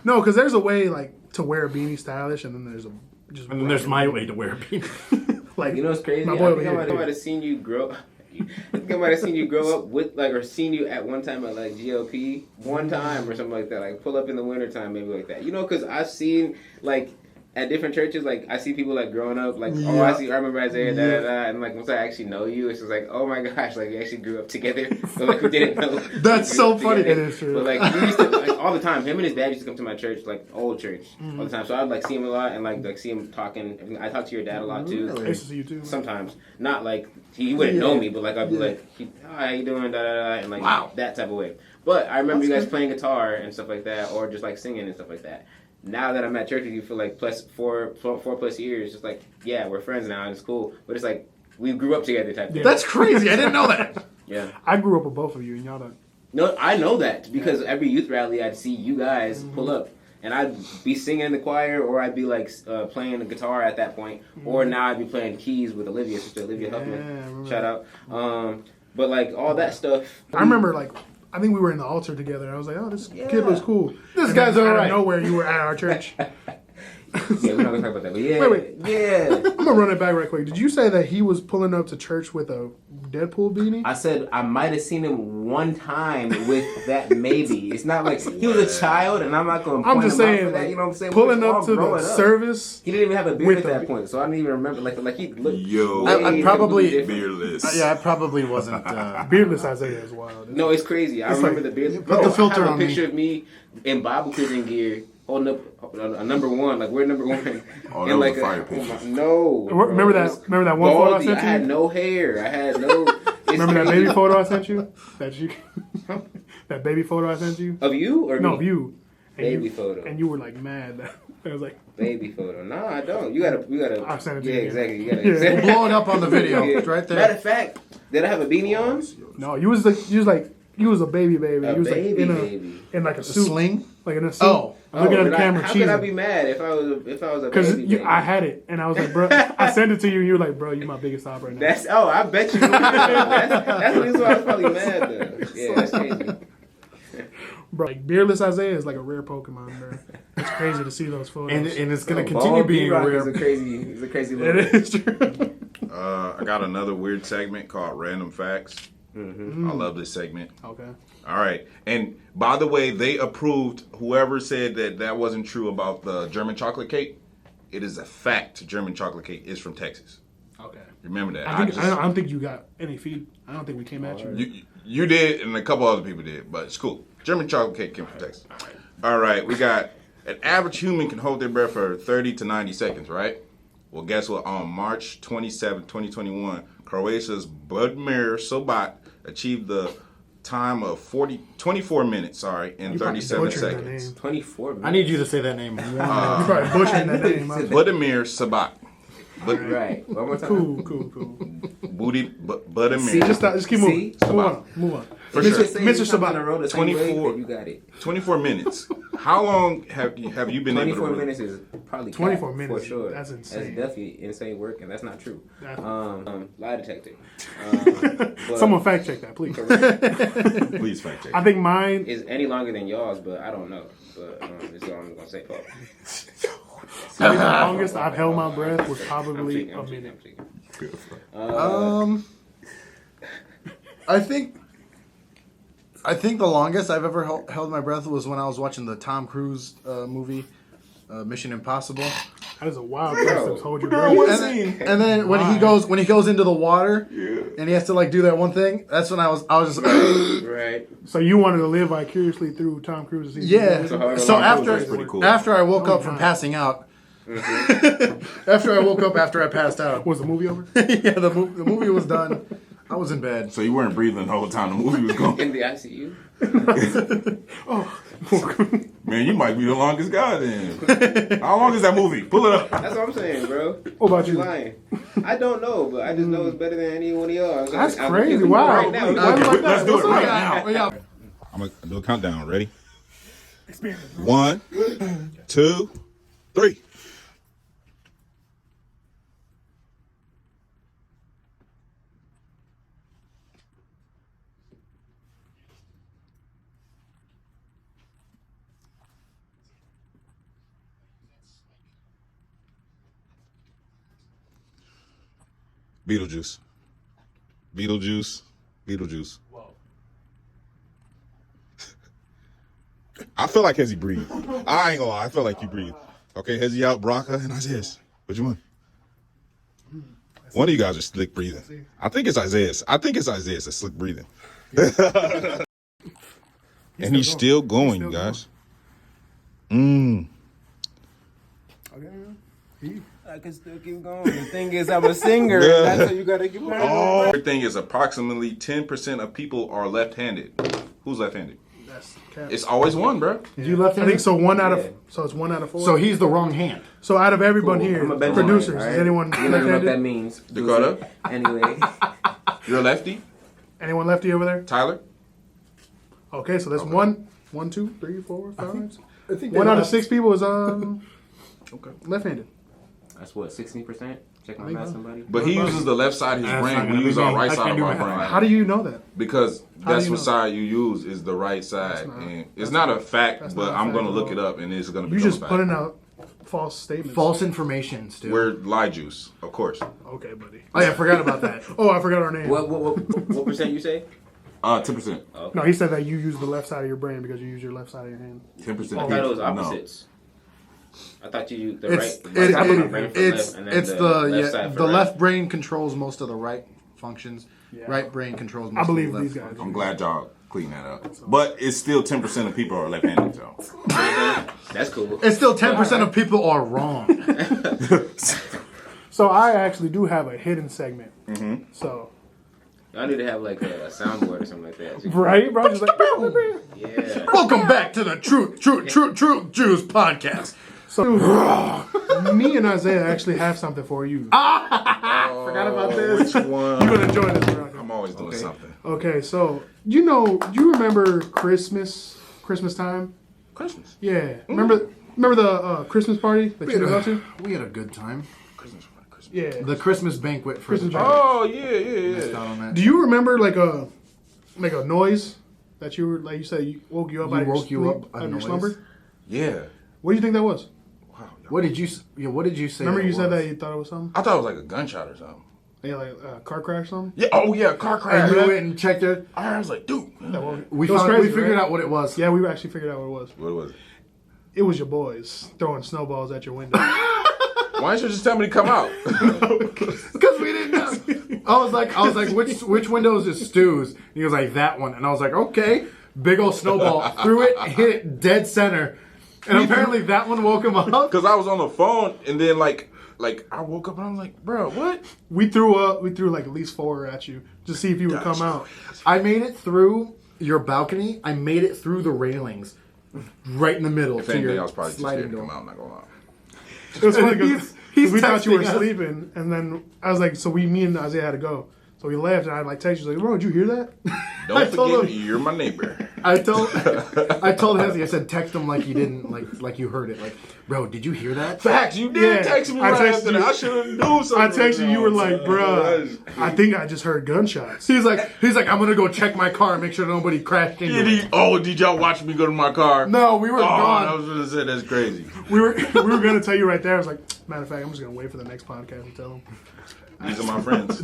No, because there's a way like to wear a beanie stylish, and then there's a just. And then there's my way to wear a beanie. like You know what's crazy? My I boy think I over here. might have seen you grow. I think I might have seen you grow up with like, or seen you at one time at like GLP one time or something like that. Like pull up in the wintertime, maybe like that. You know, because I've seen like. At different churches, like I see people like growing up, like I remember Isaiah, and like once I actually know you, it's just like, oh my gosh, like we actually grew up together, but like we didn't know. That's so funny. It is true. But like we used to, like all the time, him and his dad used to come to my church, like old church, all the time. So I'd like see him a lot and like see him talking. I talk to your dad a lot too. I used to see you too. Sometimes, not like he wouldn't know me, but like I'd be like, oh, how you doing, and like that type of way. But I remember you guys playing guitar and stuff like that, or just like singing and stuff like that. Now that I'm at church with you for like four plus years, just like, yeah, we're friends now and it's cool. But it's like, we grew up together type thing. That's crazy. I didn't know that. Yeah. I grew up with both of you, and y'all don't. No, I know that because every youth rally I'd see you guys pull up. And I'd be singing in the choir, or I'd be like playing the guitar at that point. Or now I'd be playing keys with Olivia, Sister Olivia Huffman. Shout out. But like all that stuff. I remember like. I think we were in the altar together. And I was like, "Oh, this kid looks cool." This And guy's then alright. Out of nowhere, you were at our church. Yeah, we're not gonna talk about that. But yeah, Wait. yeah. I'm gonna run it back right quick. Did you say that he was pulling up to church with a Deadpool beanie? I said I might have seen him one time with that. Maybe it's not like he was a child, and I'm not going. I'm just saying, for that, like, you know what I'm saying? pulling We was up all to the growing up. service. He didn't even have a beard with at that a- point, so I don't even remember. Like he looked. Yo, I probably- different. beerless. Yeah, I probably wasn't. Beardless Isaiah is wild. No, it's crazy. I It's remember like- the beard. Put the filter I have on a me. picture of me in Bible quizzing gear, holding up a number one. Like we're number one. Oh, that And was like a fire oh picture. my- no. Remember bro, that? it was Remember that one photo I baldy. sent I you? had no hair. I had no. It's Remember that crazy. baby photo I sent you? That you, that baby photo I sent you? Of you or No, me? of you. And Baby you, photo. And you were like mad. That I was like, Baby photo. No, I don't. You gotta. I'll send it to Yeah, you. exactly. You Yeah. gotta. We'll blow it up on the video. Yeah. It's right there. Matter of fact, did I have a beanie on? no, you was a baby. A You was baby, like baby. in like a A suit, sling? like in a suit. Oh. looking at the but camera, how could I cheesing. be mad if I was a Because baby? baby? I had it, and I was like, bro, I sent it to you, and you were like, bro, you my biggest stop right now. That's I bet you. That's the reason why I was probably mad though. Yeah, that's crazy. Bro, like beardless Isaiah is like a rare Pokemon, bro. It's crazy to see those photos. And it's going to Bald continue being B-Rock rare. Is a crazy it little. is true. I got another weird segment called Random Facts. I love this segment. Okay. All right. And by the way, they approved whoever said that wasn't true about the German chocolate cake. It is a fact German chocolate cake is from Texas. Okay. Remember that. I don't think you got any feed. I don't think we came at you. You did, and a couple other people did, but it's cool. German chocolate cake came from Texas. All right, we got an average human can hold their breath for 30 to 90 seconds, right? Well, guess what? On March 27, 2021, Croatia's Budimir Sobat achieved the time of 24 minutes, in You probably 37 butchered that seconds. name. 24 minutes. I need you to say that name. You probably butchered that name. Budimir Sobat. Right. One more time. Cool. Budimir. See? Just keep moving. See? Move on. For Mr. sure. Mr. Sabat. 24 You got it. 24 minutes. How long have you been able to 24 run? minutes is probably 24 cap, minutes, for sure. that's insane. That's definitely insane work, and that's not true. That's- Lie detector. But Someone fact check that, please. Please fact check. I think mine. is any longer than y'all's, but I don't know. But this is all I'm gonna say. I think the longest I've held my breath was probably a minute. I think the longest I've ever held my breath was when I was watching the Tom Cruise movie, Mission Impossible. That is a wild place to hold your Bro, breath. what scene? And then when he goes into the water, and he has to like do that one thing. That's when I was just Right. So you wanted to live vicariously through Tom Cruise's season? yeah. So That's pretty cool. after I woke up from passing out, after I woke up after I passed out, Was the movie over? yeah, the movie was done. I was in bed. So you weren't breathing the whole time the movie was going. In the ICU. Man, you might be the longest guy then. How long is that movie? Pull it up. That's what I'm saying, bro. What about you? Lying. I don't know, but I just know it's better than any one of y'all. That's I'm crazy. giving you Wow. Right now. Why you like that? Let's do it What's right up? now. Yeah. I'm going to do a countdown. Ready? 1, 2, 3. Beetlejuice. Beetlejuice. Beetlejuice. I feel like Hezzy breathed. I ain't gonna lie. I feel like you breathed. Okay, Hezzy out, Braca, and Isaiah. Which one? One of you guys are slick breathing. I think it's Isaiah. I think it's Isaiah that's slick breathing. And he's still going, you guys. Okay. I can still keep going. The thing is, I'm a singer. Yeah. That's how you gotta keep going. Oh, everything is approximately 10% of people are left-handed. Who's left-handed? That's cap. It's always one, bro. You left I think so. One out Yeah. of so it's 1 out of 4. So he's the wrong hand. So out of everyone Cool. here, I'm a Benjamin, producers, all right? is anyone You don't know what that left-handed? means. Dakota? Anyway. You're a lefty? Anyone lefty over there? Tyler? Okay, so that's 1, 2, 3, 4, 5. I think 1 out of 6 people is Okay. left-handed. That's what, 16%? Check my Think math, so. somebody. But he uses the left side of his That's not brain. gonna We use be our me. right I side can't of do our math. brain. How do you know that? Because How that's do you what know? side you use is the right side. not- And it's that's not not- a fact, that's but not a I'm fact going to at look all. it up and it's going to be You just a fact. putting out false statements. False information, Stu. We're lie juice, of course. Okay, buddy. Oh yeah, I forgot about that. Oh, I forgot our name. What percent you say? 10%. No, he said that you use the left side of your brain because you use your left side of your hand. 10%. I thought it was No. opposites. I thought you used the It's right. it, side for it, brain for it's left, and then it's the left side yeah for the right. left brain controls most of the right functions. Yeah. Right brain controls. Most I believe of the these left guys. I'm glad y'all cleaned that up. But it's still 10% of people are left-handed, so. That's cool. It's still 10% of people are wrong. So I actually do have a hidden segment. Mm-hmm. So Y'all need to have like a soundboard or something like that. right, bro, just like Yeah. Welcome back to the True Jews podcast. so. Me and Isaiah actually have something for you. Forgot about this. Which one? You're gonna enjoy this, bro. I'm always doing something. Okay, so do you remember Christmas time? Christmas. Yeah. Remember the Christmas party that you go to? We had a good time. Christmas. Yeah. The Christmas banquet for Christmas the banquet. Oh, yeah. Missed out on that. Do you remember like a noise that you were like you said you woke you up You out of woke your you sleep, up, a out of your noise? slumber? Yeah. What do you think that was? Wow. What did you say? Remember it you said was? that you thought it was something? I thought it was like a gunshot or something. Yeah, like a car crash or something? Yeah. Oh, yeah. Car crash. And you went and checked it. I was like, dude. We It was found, crazy, we figured right? out what it was. Yeah, we actually figured out what it was. What was it? It was your boys throwing snowballs at your window. Why didn't you just tell me to come out? Because we didn't know. I was like, which windows is Stu's? And he was like, that one. And I was like, okay. Big old snowball. Threw it, hit it dead center. And apparently that one woke him up. Because I was on the phone and then like I woke up and I was like, bro, what? we threw like at least 4 at you to see if you would come out. I made it through your balcony. I made it through the railings. Right in the middle. If to anything, your I was probably too sliding scared to door. come out. I'm not gonna lie. It was funny because He's we thought you were texting us. sleeping, and then I was like, so me and Isaiah had to go. So we left, and I like texted you like, bro, did you hear that? Don't told forget, him- you're my neighbor. I told Hezzy, I said, text him like you didn't, like you heard it. Like, bro, did you hear that? Facts, you did Yeah, text me I right texted after you. that. I should have known something. I texted you, you were like, bro, That's I think I just heard gunshots. He's like, I'm gonna go check my car and make sure nobody crashed into it. Did y'all watch me go to my car? No, we were Oh, I gone. was gonna say that's crazy. We were gonna tell you right there. I was like, matter of fact, I'm just gonna wait for the next podcast and tell them. These are my friends.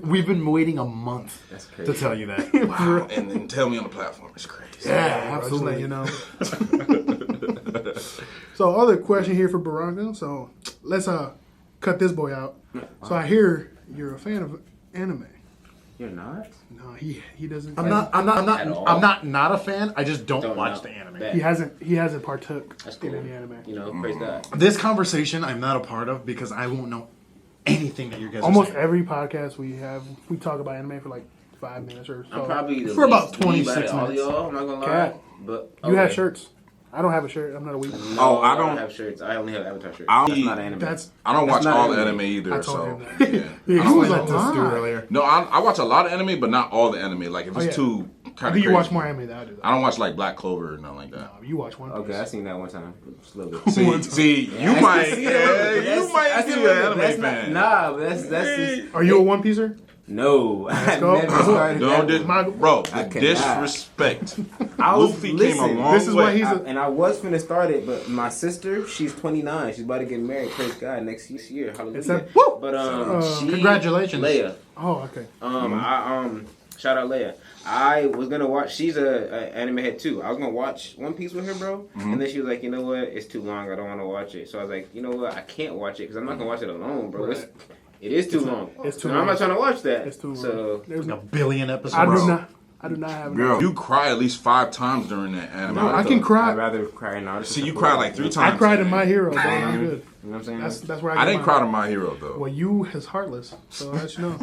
We've been waiting a month That's crazy. to tell you that. Wow. And then tell me on the platform. It's crazy. Yeah, Bro, just let absolutely. you know. So, other question here for Baraka. So, let's cut this boy out. So, I hear you're a fan of anime. You're not? No, he doesn't. I'm At all? not a fan. I just don't watch know. the anime. Bet. He hasn't partook That's cool. in any anime. You know, praise God. This conversation I'm not a part of because I won't know anything that you guys Almost are saying. every podcast we talk about anime for like 5 minutes or so. I'm probably the For about least dweeb 26 out of all minutes. y'all. I'm not gonna lie. Cat. But You have okay. shirts. I don't have a shirt. I'm not a weeb. No, Oh, I I don't don't- have shirts. I only have Avatar shirts. I That's only- not anime. That's I don't watch not all anime. anime either, I told so him that. yeah. Yeah, I he don't was like like, those. Let's do "Ah." earlier. No, I watch a lot of anime, but not all the anime. Like if it's yeah. too I kind of think you crazy. watch more anime than I do. Though. I don't watch like Black Clover or nothing like that. No, you watch One Piece. Okay, I seen that one time. Just a little bit. See, you I might, see that, yeah, you might be an anime that's fan. Nah, but that's just, Are you a One Piecer? no. I go. never started Don't that. bro, I the cannot. disrespect. I was Luffy came listen, a long this is way. why he's a- and I was finna start it, but my sister, she's 29. She's about to get married. Praise God, next year. Hallelujah. Is that- Woo! But she, Congratulations. Leia. Oh, okay. Shout out Leia. I was gonna watch. She's a anime head too. I was gonna watch One Piece with her, bro. And then she was like, you know what? It's too long. I don't want to watch it. So I was like, you know what? I can't watch it because I'm not gonna watch it alone, bro. Right. It is too long. It's too And I'm long. not trying to watch that. It's too long. So There's A no, billion episodes. I Bro. do not have. Girl, you cry at least 5 times during that anime. No, I can cry. I'd rather cry now. See, you cried like 3 I times. cried in My Hero, bro. I'm good. You know what I'm saying? That's where I get didn't my- cry to My Hero though. Well, you is heartless, so that's you know.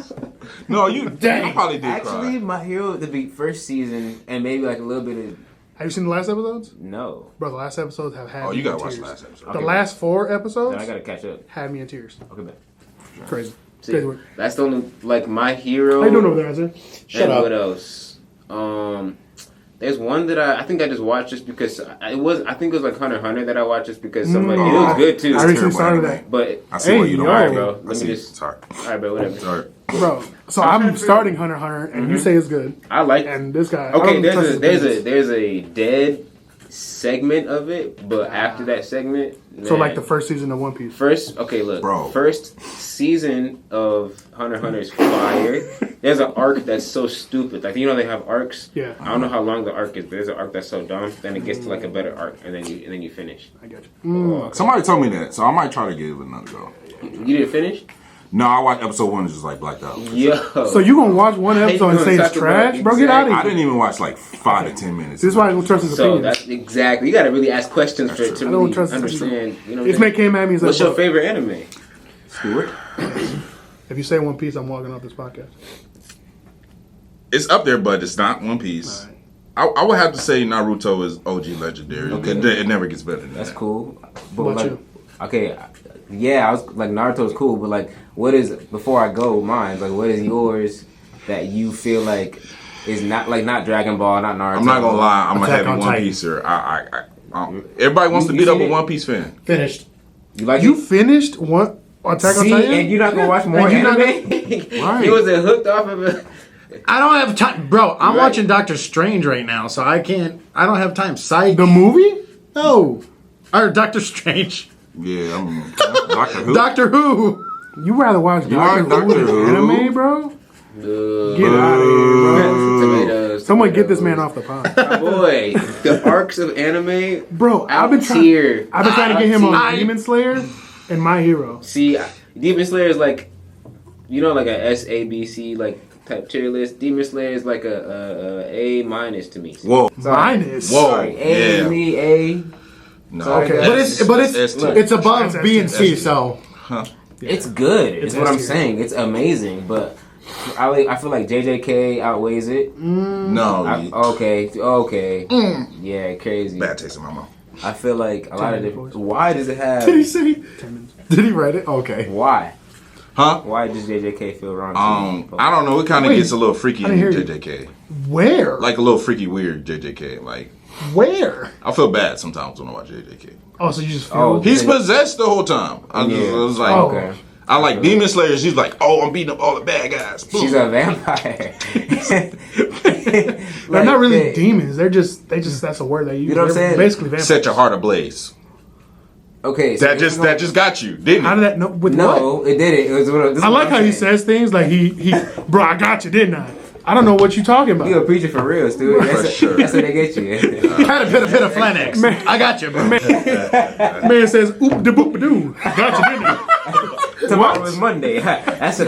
No, you probably did Actually, cry. My Hero, the first season, and maybe like a little bit of Have you seen the last episodes? no. Bro, the last episodes have had Oh, me you gotta in watch tears. the last episode. The Okay. last 4 Then episodes I gotta catch up. had me in tears. Okay, bet. Crazy. See, Crazy work. that's the only like My Hero. How you doing over there, Isaiah? Shut and up. what else? There's one that I think I just watched just because I think it was like Hunter x Hunter that I watched just because somebody it was good too. I recently terrible started anime. that. But I see why you don't Hey, like yo. it. bro, I let me see. just Sorry. all right, bro, whatever. Sorry. Bro, so I'm trying I'm to figure- starting Hunter x Hunter, and you say it's good. I like. And this guy, I Okay, don't trust his opinions. there's a dead segment of it, but after that segment, So man, like the first season of One Piece. First, okay, look. Bro. First season of Hunter x Hunter is fire. There's an arc that's so stupid. Like, you know, they have arcs. Yeah. I don't know how long the arc is, but there's an arc that's so dumb. Then it gets to like a better arc, and then you finish. I got you. Somebody told me that, so I might try to give it another go. You didn't finish? No, I watched episode 1 and just like blacked out. Yo. So you gonna watch one episode and say it's trash, bro? Get out I of didn't here. even watch like 5 to 10 minutes. This is why I don't trust his So opinions. that's exactly. You got to really ask questions for it to I don't really trust his understand. You know, what This I'm man saying? came at me and said, What's your "Bro, favorite anime? Stuart. if you say One Piece, I'm walking off this podcast." It's up there, but it's not One Piece. I would have to say Naruto is OG legendary. Okay. It never gets better than That's that. cool. But What about like, you? okay, yeah, I was like Naruto's cool, but like, what is before I go mine? Like, what is yours that you feel like is not like not Dragon Ball, not Naruto? I'm not gonna lie, I'm a Attack heavy on One Titan. Piecer. Everybody wants to You beat up seen a it? One Piece fan. Finished. You like You it? finished one Attack on See, Titan? and you're not gonna watch more And you're not anime. Right. He was hooked off of it. I don't have time, bro. I'm Right. watching Doctor Strange right now, so I can't. I don't have time. Psych. The movie? No, or Doctor Strange. Yeah, I'm Doctor Who. Doctor Who. You rather watch You like Doctor Who Doctor than Who? anime, bro? Get Get out of here, bro. Tomatoes. Someone get this man off the pod. Boy, the arcs of anime. Bro, Out I've been trying tier. to get him on I- Demon Slayer and My Hero. See, Demon Slayer is like, you know, like a SABC like type tier list. Demon Slayer is like a minus to me. Whoa. Minus. Whoa. Sorry, A, Yeah. me, A. No. Sorry, Okay. guys. But it's That's it's above That's B and C. S tier. So It's good. It's what I'm S tier. saying. It's amazing, but I feel like JJK outweighs it. No. Okay. Yeah, crazy. Bad taste in my mouth. I feel like a lot of minutes, different. boys. Why does it have? did he say? Did he write it? Okay. Why? Huh? Why does JJK feel wrong? to you? I don't know. It kind of Wait, gets a little freaky I in didn't hear you. JJK. Where? Like a little freaky weird JJK. Like Where? I feel bad sometimes when I watch JJK. Oh, so you just feel... Oh, He's Yeah. possessed the whole time. I was like, Oh. Okay. I like Demon Slayer. She's like, oh, I'm beating up all the bad guys. Boom. She's a vampire. They're not really demons. They're just that's a word they use. You know what I'm They're saying? basically vampires. Set your heart ablaze. Okay. So That just got you, didn't How it? did that... No, with what? No, it didn't. It was. This is I what like I'm how he saying. says things like he bro, I got you, didn't I? I don't know what you talking about. You a preacher for real, dude. For sure. That's what they get you. Had a bit of Flanex. I got you, bro. Man says, oop de boop doo. Got you, didn't I? Tomorrow is Monday. That's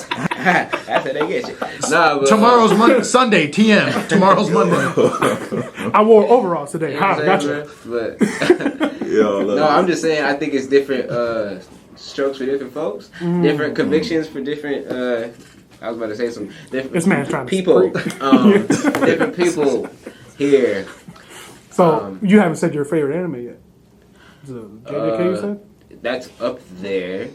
how they get you. Nah, but, Tomorrow's Sunday, TM. Tomorrow's Monday. I wore overalls today. You know what Ha, I'm saying, gotcha. But no, I'm just saying. I think it's different strokes for different folks, different convictions for different. I was about to say some different This man's trying to people. speak. Different people here. So you haven't said your favorite anime yet. Is it JJK you said? That's up there.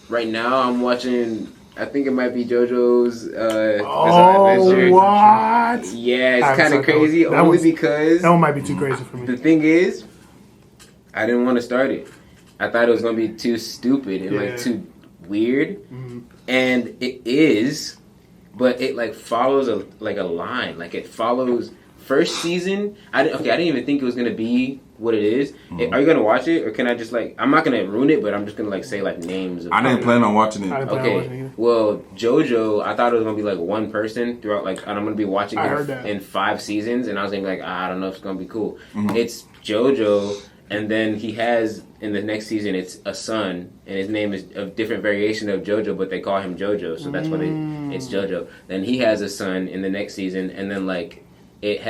Right now, I'm watching. I think it might be JoJo's Bizarre Adventure. What? Yeah, it's I'm kind sorry, of crazy. that Only was- because That one might be too crazy for the me. thing is, I didn't want to start it. I thought it was gonna be too stupid and like Yeah. too weird, and it is, but it like follows a line. Like it follows first season. I didn't even think it was gonna be what it is. Are you gonna watch it, or can I just like? I'm not gonna ruin it, but I'm just gonna like say like names. Of I didn't plan on watching I it. didn't plan on watching Okay, it either. well, JoJo, I thought it was gonna be like one person throughout, like, and I'm gonna be watching I it heard that. in 5 seasons, and I was thinking like, I don't know if it's gonna be cool. It's JoJo, and then he has in the next season it's a son, and his name is a different variation of JoJo, but they call him JoJo, so that's why it's JoJo. Then he has a son in the next season, and then like it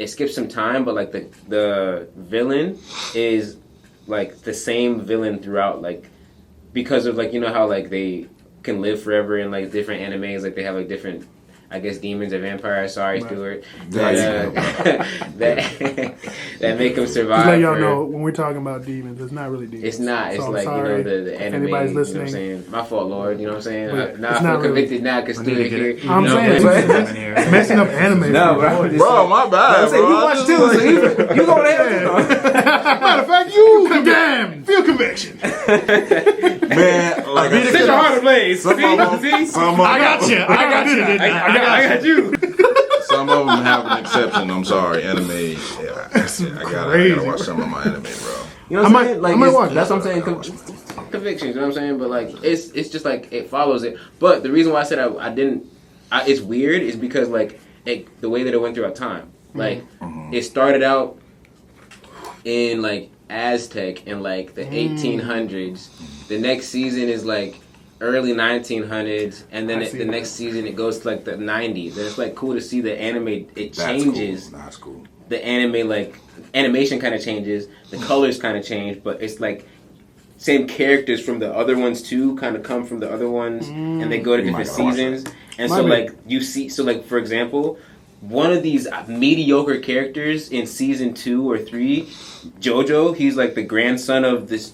skips some time, but like the villain is like the same villain throughout, like because of like, you know how like they can live forever in like different animes, like they have like different, I guess, demons or vampires. Sorry, Right. Stuart. Yeah, That make them survive. Just let y'all for- know when we're talking about demons, it's not really demons. It's not. It's So I'm like, sorry you know, the if anime. anybody's You know what I'm listening. saying? My fault, Lord. You know what I'm saying? But Now I it's feel not really- convicted now because I need to Stuart get here. it. I'm You know saying, what I'm it's saying? messing up anime. No, for bro. me. Bro, my bad, bro. You I watch just too, like- so you go ahead. Matter of fact, you condemned. Feel conviction. Man, like I Set your heart said, ablaze. some of them, some of I got you. I got you. Didn't I? I got you. Some of them have an exception. I'm sorry, anime. Yeah, I gotta watch some of my anime, bro. You know what I'm I saying? might- Like I might it's- watch that's it. what I'm saying. Convictions. You know what I'm saying? But like it's just like it follows it. But the reason why I said I didn't, it's weird is because like the way that it went throughout time. Like it started out in like Aztec in like the 1800s. The next season is like early 1900s, and then I see the that. next season it goes to like the 90s. And it's like cool to see the anime. It That's changes. Cool. That's cool. The anime, like animation kind of changes, the colors kind of change, but it's like same characters from the other ones too kind of come from the other ones, and they go to You different might gotta watch seasons. And Might so be. like you see, so like for example, one of these mediocre characters in season 2 or 3, JoJo, he's like the grandson of this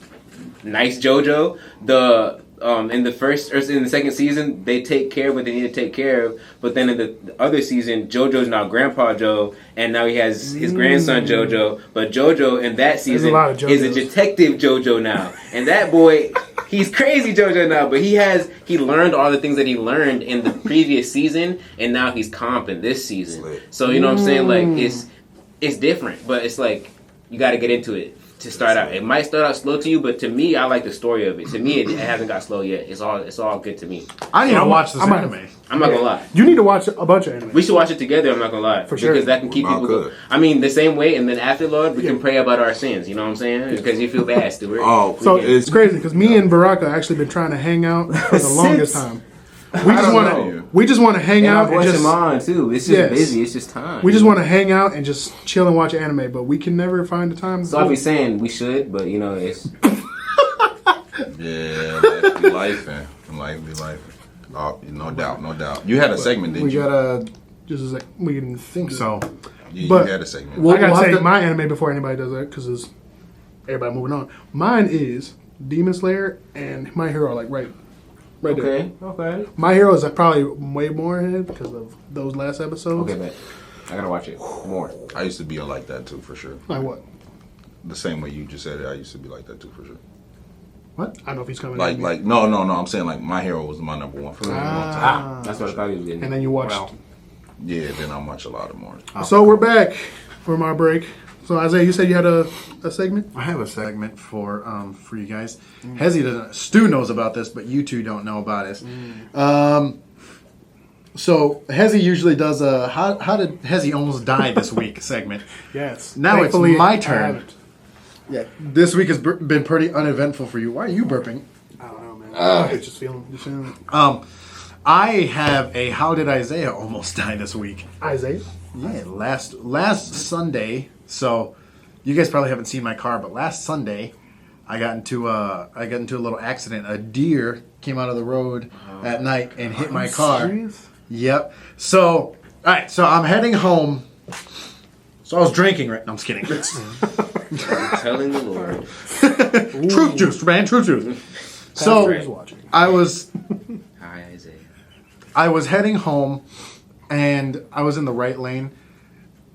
nice JoJo. The in the first or in the second season, they take care of what they need to take care of. But then in the other season, JoJo's now Grandpa Joe, and now he has his grandson JoJo. But JoJo in that season lot of is a JoJos. detective JoJo now, and that boy, he's crazy JoJo now. But he learned all the things that he learned in the previous season, and now he's comp in this season. Slick. So you know what I'm saying? Like it's different, but it's like you got to get into it to start out. It might start out slow to you, but to me, I like the story of it. To me, it hasn't got slow yet. It's all good to me. I need to I'm- watch this I'm- anime. I'm not gonna lie. You need to watch a bunch of anime. We should watch it together. I'm not gonna lie, For sure. because that can keep We all people. could. I mean, the same way, and then after Lord, we can pray about our sins. You know what I'm saying? Because you feel bad, Stuart. Oh, So We can- it's crazy because me and Baraka actually been trying to hang out for the longest time. We just don't want know. to. We just want to hang and our out and voice just. and mine too. It's just Yes. busy. It's just time. We just want to hang out and just chill and watch anime, but we can never find the time. So I'll be saying we should, but you know, it's Yeah, life be life, man. Life be life. Oh, no doubt, no doubt. You had a segment, didn't We you? gotta just as like we can think so. You but- had a segment. Well, I gotta we'll have say to- my anime before anybody does that because everybody moving on. Mine is Demon Slayer and My Hero, like right there. okay. Okay. My Hero is probably way more ahead because of those last episodes. Okay, but I gotta watch it more. I used to be like that too, for sure. Like what? The same way you just said it, I used to be like that too, for sure. What? I don't know if he's coming. Like, at me. like, no. I'm saying like My Hero was my number one for a long time. Ah, that's what I thought he was getting. And then you watched. Well, Yeah, then I watch a lot of more. So we're back from our break. So Isaiah, you said you had a segment. I have a segment for you guys. Hezi doesn't. Stu knows about this, but you two don't know about it. So Hezi usually does a how did Hezi almost die this week segment. Yes. Now it's Thankfully, my I turn. haven't. Yeah, this week has been pretty uneventful for you. Why are you burping? I don't know, man. It's just feeling it. I have a How Did Isaiah Almost Die this week? Isaiah? Yeah, last Sunday. So you guys probably haven't seen my car, but last Sunday I got into a little accident. A deer came out of the road at night and hit my car. Serious? Yep. So all right. So I'm heading home. So I was drinking. Right? No, I'm just kidding. I'm telling the Lord. Truth juice, man. Truth juice. So Pastor is watching. I was Hi, Isaiah. I was heading home, and I was in the right lane,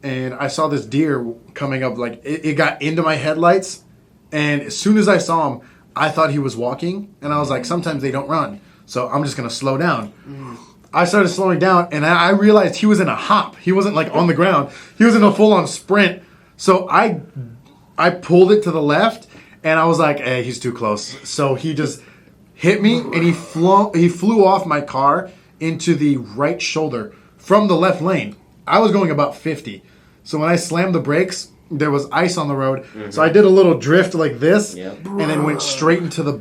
and I saw this deer coming up. Like it got into my headlights, and as soon as I saw him, I thought he was walking, and I was like, sometimes they don't run, so I'm just gonna slow down. I started slowing down, and I realized he was in a hop. He wasn't like on the ground. He was in a full-on sprint. So I pulled it to the left, and I was like, "Hey, he's too close." So he just hit me, and he flew off my car into the right shoulder from the left lane. I was going about 50. So when I slammed the brakes, there was ice on the road. Mm-hmm. So I did a little drift like this, and then went straight into the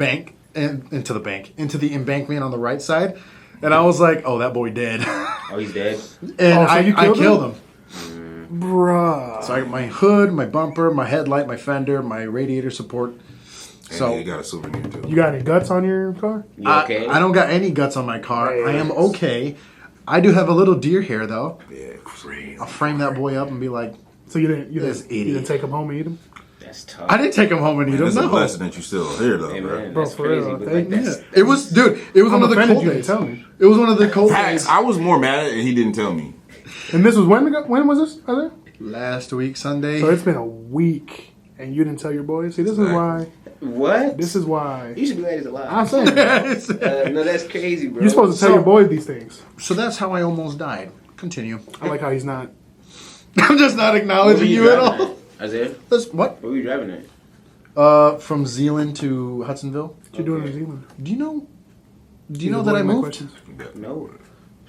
into the embankment on the right side. And I was like, "Oh, that boy dead." Oh, he's dead? And so you I killed him. Bruh. So I got my hood, my bumper, my headlight, my fender, my radiator support. And So you got a souvenir too. You got any guts on your car? You okay? I don't got any guts on my car. I am okay. I do have a little deer hair though. Yeah, crazy. I'll frame that boy up and be like, So you didn't This idiot. you didn't take him home and eat him? That's tough. I didn't take him home and eat Man, him. it's a No. blessing that you still here though, Hey, bro. man, Bro, that's for crazy. real, But thank like, you. that's, It was, dude. It was I'm one of the offended cold you didn't days. tell me. It was one of the cold Facts. days. I was more mad at it and he didn't tell me. And this was when was this? Isaiah? Last week Sunday. So it's been a week and you didn't tell your boys? See, this is why. what? This is why. You should be glad he's I'm alive. saying. No, that's crazy, bro. You're supposed to tell your boys these things. So that's how I almost died. Continue. I like how he's not. I'm just not What were acknowledging you at driving all. at? Isaiah? That's, what? What were you driving at? From Zealand to Hudsonville. What you doing in New Zealand? Do you know He's that I avoiding my moved? questions. No.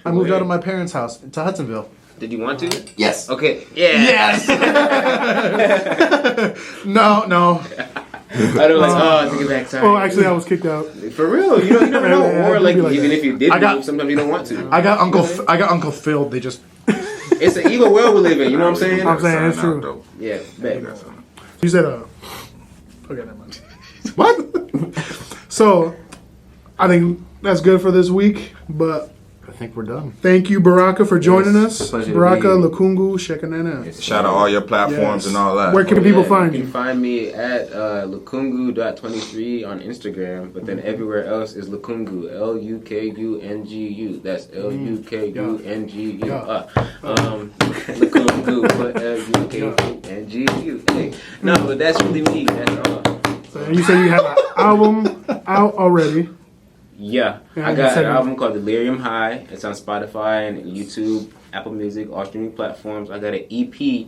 I moved out of my parents' house to Hudsonville. Did you want to? Yes. Okay. Yeah. Yes. No. I don't like. Take it back. Sorry. Oh, actually, I was kicked out. For real, you never know. Yeah, Or it'd like, be like even that. if you did I got- move, sometimes you don't want to. I got Uncle Phil. They just It's an evil world we live in. You know what I'm saying? I'm saying it's true. Yeah. Bet. You said, okay, never mind. What? So, I think that's good for this week, but I think we're done. thank you, Baraka, for joining us. pleasure to Baraka, be Lukungu, Shekinah. Shout out all your platforms Yes. and all that. Where can the people find You you? can find me at lukungu.23 on Instagram, but then everywhere else is Lukungu. Lukungu. That's Lukungu. Lukungu. Lukungu. Hey. No, but that's really me. That's all. So you said you have an album out already. Yeah, Yeah, I you got said an it. album called Delirium High. It's on Spotify and YouTube, Apple Music, all streaming platforms. I got an EP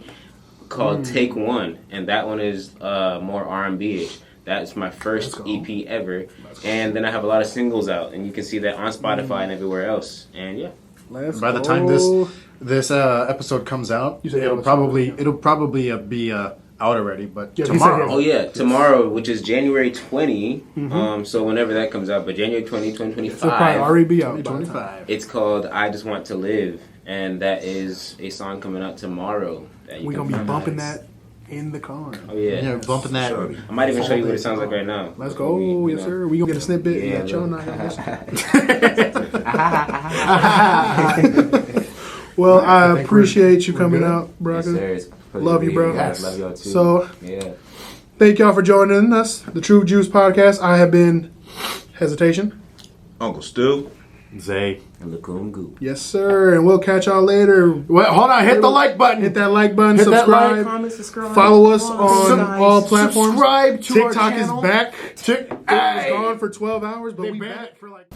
called Take One, and that one is more R&B-ish. That's my first EP ever. And then I have a lot of singles out, and you can see that on Spotify and everywhere else. And yeah. By the time this episode comes out, You said it'll probably be out already. But Yeah, he tomorrow, said Oh yeah, tomorrow, which is January 20. So whenever that comes out, but January 20, It'll probably 2025. already be out. by the time. 25. It's called I Just Want to Live, and that is a song coming out tomorrow. That you We're can going to be find. bumping that in the car. Oh yeah. Yeah, bumping that. Sure. I might even show you what it sounds like right now. Let's go. Yes, sir. We're going to get a snippet. Yeah, Yeah, y'all look. not listen. Well, I appreciate you coming out, Yes, Baraka. sir. It's a pleasure Love to you, be bro. here, guys. Love y'all too. So, yeah. thank y'all for joining us, the True Juice Podcast. I have been Hesitation. Uncle Stu. Zay. And Lukungu. Yes, sir. And we'll catch y'all later. Wait, hold on. Hit the like button. Hit that like button. Hit that Subscribe. like, Comment, subscribe. Follow us on all platforms. Subscribe to our TikTok channel. is back. Tick- It was gone for 12 hours, but we back for like...